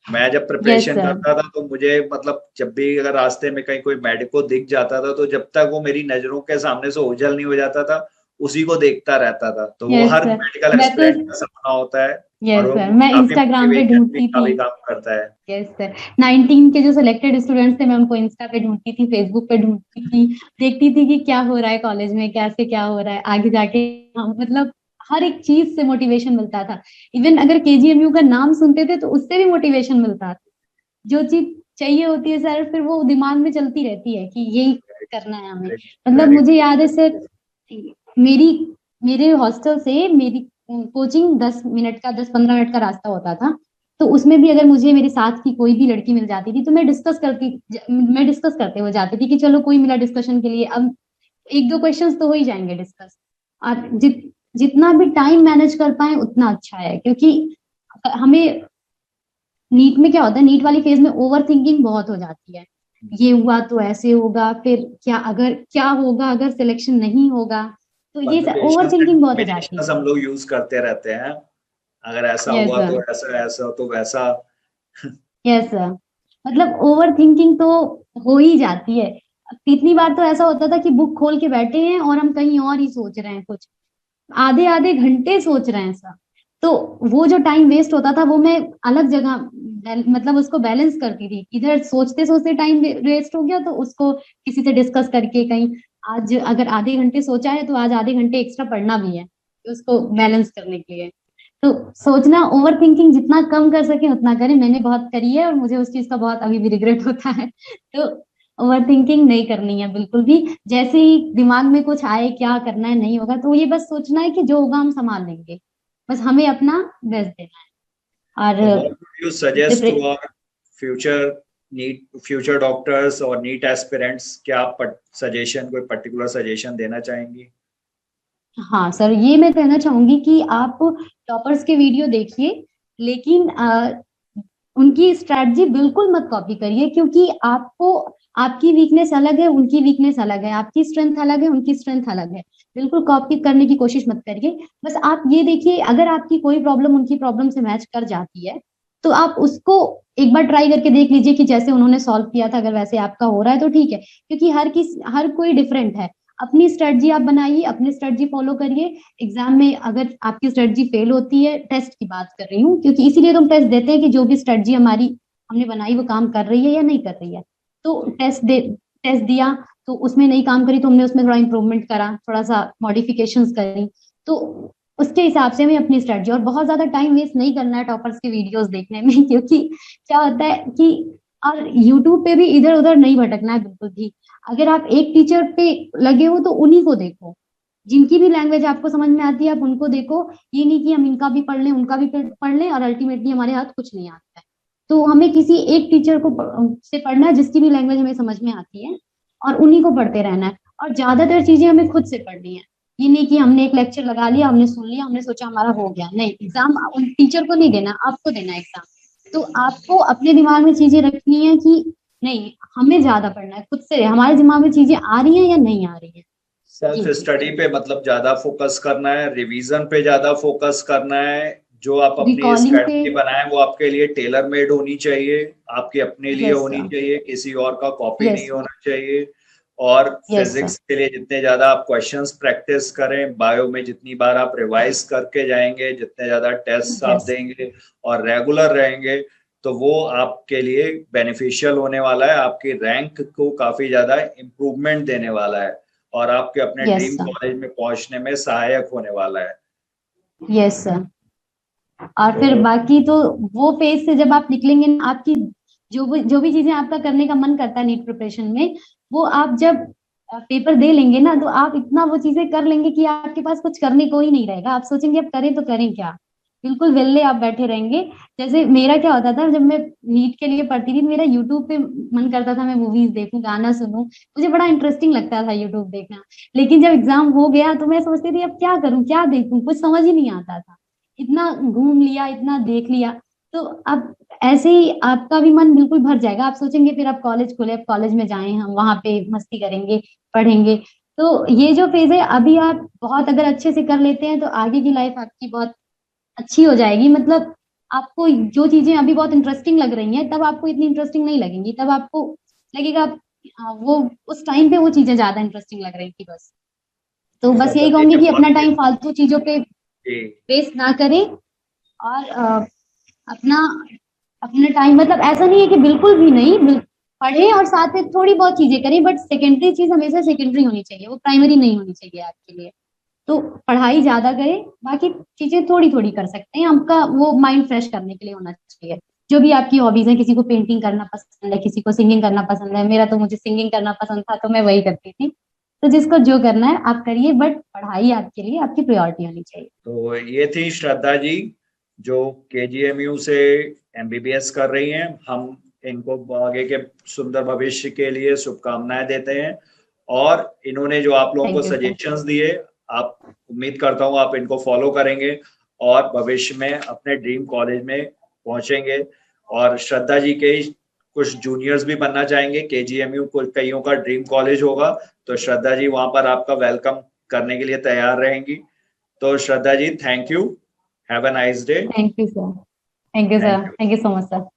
मैं जब यस प्रिपरेशन सर। करता था तो मुझे मतलब जब भी अगर रास्ते में कहीं कोई मेडिको दिख जाता था तो जब तक वो मेरी नजरों के सामने से ओझल नहीं हो जाता था उसी को देखता रहता था। तो वो यस हर सर। मेडिकल मैं तो एस्पिरेंट का सपना होता है और यस वो सर मैं काफी इंस्टाग्राम पे मोटिवेशन भी ढूंढती का थी। भी काम करता है। Yes sir. 19 के जो सिलेक्टेड स्टूडेंट्स थे मैं उनको इंस्टा पे ढूंढती थी, फेसबुक पे ढूंढती थी, देखती थी कि क्या हो रहा है कॉलेज में, कैसे क्या हो रहा है आगे जाके। हाँ, मतलब हर एक चीज से मोटिवेशन मिलता था। इवन अगर केजीएमयू का नाम सुनते थे तो उससे भी मोटिवेशन मिलता था। जो चीज चाहिए होती है सर फिर वो दिमाग में चलती रहती है कि यही करना है हमें। मतलब वेरी मुझे याद है सर, मेरी मेरे हॉस्टल से मेरी कोचिंग 10 मिनट का 10-15 मिनट का रास्ता होता था। तो उसमें भी अगर मुझे मेरे साथ की कोई भी लड़की मिल जाती थी तो मैं डिस्कस करते हुए जाती थी कि चलो कोई मिला डिस्कशन के लिए, अब एक दो क्वेश्चंस तो हो ही जाएंगे डिस्कस। और जितना भी टाइम मैनेज कर पाए उतना अच्छा है, क्योंकि हमें नीट में क्या होता है, नीट वाली फेज में ओवर थिंकिंग बहुत हो जाती है। ये हुआ तो ऐसे होगा, फिर क्या होगा अगर सिलेक्शन नहीं होगा, तो ये ओवर परम्यूटेशंस एंड थिंकिंग बहुत हो जाती कॉम्बिनेशंस है। हम लोग यूज करते रहते हैं। अगर ऐसा यस हुआ सर। तो ऐसा, ऐसा तो वैसा। Yes sir. मतलब ओवर थिंकिंग तो हो ही जाती है। कितनी बार तो ऐसा होता था कि बुक खोल के बैठे हैं और हम कहीं और ही सोच रहे हैं कुछ, आधे आधे घंटे सोच रहे हैं सर। तो वो जो टाइम वेस्ट होता था वो मैं अलग जगह मतलब उसको बैलेंस करती थी, इधर सोचते सोचते टाइम वेस्ट हो गया तो उसको किसी से डिस्कस करके कहीं, आज अगर आधे घंटे सोचा है तो आज आधे घंटे एक्स्ट्रा पढ़ना भी है उसको बैलेंस करने के लिए। तो सोचना, ओवर थिंकिंग जितना कम कर सके उतना करें, मैंने बहुत करी है और मुझे उस चीज का बहुत अभी भी रिग्रेट होता है। तो ओवर थिंकिंग नहीं करनी है बिल्कुल भी। जैसे ही दिमाग में कुछ आए क्या करना है नहीं होगा तो ये बस सोचना है कि जो होगा हम संभाल लेंगे, बस हमें अपना बेस्ट देना है। So और what would you suggest to our future future doctors और नीट एस्पिरेंट्स? क्या आप सजेशन, कोई पर्टिकुलर सजेशन देना चाहेंगी? हाँ सर, ये मैं कहना चाहूंगी कि आप टॉपर्स के वीडियो देखिए, लेकिन उनकी स्ट्रैटेजी बिल्कुल मत कॉपी करिए, क्योंकि आपको आपकी वीकनेस अलग है, उनकी वीकनेस अलग है, आपकी स्ट्रेंथ अलग है, उनकी स्ट्रेंथ अलग है। बिल्कुल कॉपी करने की कोशिश मत करिए। बस आप ये देखिए, अगर आपकी कोई प्रॉब्लम उनकी प्रॉब्लम से मैच कर जाती है तो आप उसको एक बार ट्राई करके देख लीजिए कि जैसे उन्होंने सॉल्व किया था अगर वैसे आपका हो रहा है तो ठीक है, क्योंकि हर कोई डिफरेंट है। अपनी स्ट्रेटजी आप बनाइए, अपनी स्ट्रेटजी फॉलो करिए। एग्जाम में अगर आपकी स्ट्रेटजी फेल होती है, टेस्ट की बात कर रही हूँ क्योंकि इसीलिए तो हम टेस्ट देते हैं कि जो भी स्ट्रेटजी हमारी हमने बनाई वो काम कर रही है या नहीं कर रही है। तो टेस्ट दिया तो उसमें नहीं काम करी तो हमने उसमें थोड़ा इंप्रूवमेंट करा, थोड़ा सा मॉडिफिकेशंस करी। तो उसके हिसाब से हमें अपनी स्ट्रेटजी, और बहुत ज्यादा टाइम वेस्ट नहीं करना है टॉपर्स के वीडियोस देखने में क्योंकि क्या होता है कि, और यूट्यूब पे भी इधर उधर नहीं भटकना है बिल्कुल भी। अगर आप एक टीचर पे लगे हो तो उन्हीं को देखो, जिनकी भी लैंग्वेज आपको समझ में आती है आप उनको देखो। ये नहीं कि हम इनका भी पढ़ लें उनका भी पढ़ लें और अल्टीमेटली हमारे हाथ कुछ नहीं आता है। तो हमें किसी एक टीचर को से पढ़ना है जिसकी भी लैंग्वेज हमें समझ में आती है, और उन्हीं को पढ़ते रहना है। और ज्यादातर चीजें हमें खुद से पढ़नी है। ये नहीं कि हमने एक लेक्चर लगा लिया, हमने सुन लिया, हमने सोचा हमारा हो गया, नहीं, एग्जाम उन टीचर को नहीं देना, आपको देना है एग्जाम। तो आपको अपने दिमाग में चीजें रखनी है कि नहीं, हमें ज्यादा पढ़ना है, खुद से हमारे दिमाग में चीजें आ रही हैं या नहीं आ रही है। सेल्फ ये स्टडी पे मतलब ज्यादा फोकस करना है, रिवीजन पे ज्यादा फोकस करना है। जो आप अपनी रिकॉर्डिंग पे। स्ट्रेटजी बनाए वो आपके लिए टेलर मेड होनी चाहिए, आपके अपने लिए यस होनी सर। चाहिए, किसी और का कॉपी यस नहीं सर। होना चाहिए। और यस सर। फिजिक्स के लिए जितने ज्यादा आप क्वेश्चंस प्रैक्टिस करें, बायो में जितनी बार आप रिवाइज करके जाएंगे, जितने ज्यादा टेस्ट आप यस। देंगे और रेगुलर रहेंगे, तो वो आपके लिए बेनिफिशियल होने वाला है, आपकी रैंक को काफी ज्यादा इम्प्रूवमेंट देने वाला है और आपके अपने यस ड्रीम सर। कॉलेज में पहुंचने में सहायक होने वाला है। Yes sir. और फिर तो बाकी तो वो फेज से जब आप निकलेंगे ना, आपकी जो भी चीजें आपका करने का मन करता है नीट प्रिपरेशन में, वो आप जब पेपर दे लेंगे ना तो आप इतना वो चीजें कर लेंगे कि आपके पास कुछ करने को ही नहीं रहेगा। आप सोचेंगे अब करें तो करें क्या, बिल्कुल वेले आप बैठे रहेंगे। जैसे मेरा क्या होता था, जब मैं नीट के लिए पढ़ती थी मेरा यूट्यूब पे मन करता था मैं मूवीज देखूं, गाना सुनूं, मुझे बड़ा इंटरेस्टिंग लगता था यूट्यूब देखना। लेकिन जब एग्जाम हो गया तो मैं सोचती थी अब क्या करूं क्या देखूं, कुछ समझ ही नहीं आता था। इतना घूम लिया, इतना देख लिया। तो अब ऐसे ही आपका भी मन बिल्कुल भर जाएगा, आप सोचेंगे फिर आप कॉलेज खोले, अब कॉलेज में जाएं, हम वहां पे मस्ती करेंगे, पढ़ेंगे। तो ये जो फेज है अभी आप बहुत अगर अच्छे से कर लेते हैं तो आगे की लाइफ आपकी बहुत अच्छी हो जाएगी। मतलब आपको जो चीजें अभी बहुत इंटरेस्टिंग लग रही हैं तब आपको इतनी इंटरेस्टिंग नहीं लगेंगी, तब आपको लगेगा वो उस टाइम पे वो चीजें ज्यादा इंटरेस्टिंग लग रही थी बस। तो बस श्रद्धा यही जी कहूंगी ने कि अपना बहुत टाइम फालतू चीजों पे जी वेस्ट ना करें, और अपना अपना टाइम मतलब ऐसा नहीं है कि बिल्कुल भी नहीं, पढ़ें और साथ में थोड़ी बहुत चीजें करें, बट सेकेंडरी चीज हमेशा सेकेंडरी होनी चाहिए, वो प्राइमरी नहीं होनी चाहिए आपके लिए। तो पढ़ाई ज्यादा करें, बाकी चीजें थोड़ी थोड़ी कर सकते हैं, आपका वो माइंड फ्रेश करने के लिए होना चाहिए। जो भी आपकी हॉबीज है, किसी को पेंटिंग करना पसंद है, किसी को सिंगिंग करना पसंद है, मेरा तो मुझे सिंगिंग करना पसंद था तो मैं वही करती थी। तो जिसको जो करना है आप करिए, बट पढ़ाई आपके लिए आपकी प्रायोरिटी होनी चाहिए। तो ये थी श्रद्धा जी जो केजीएमयू से एमबीबीएस कर रही हैं। हम इनको आगे के सुंदर भविष्य के लिए शुभकामनाएं देते हैं। और इन्होंने जो आप लोगों को थैंक यू सर। सजेशंस दिए, आप उम्मीद करता हूँ आप इनको फॉलो करेंगे और भविष्य में अपने ड्रीम कॉलेज में पहुंचेंगे। और श्रद्धा जी के कुछ जूनियर्स भी बनना चाहेंगे, केजीएमयू को कईयों का ड्रीम कॉलेज होगा, तो श्रद्धा जी वहां पर आपका वेलकम करने के लिए तैयार रहेंगी। तो Shraddha ji, thank you, have a nice day. Thank you sir. Thank you thank sir. You. Thank you so much sir.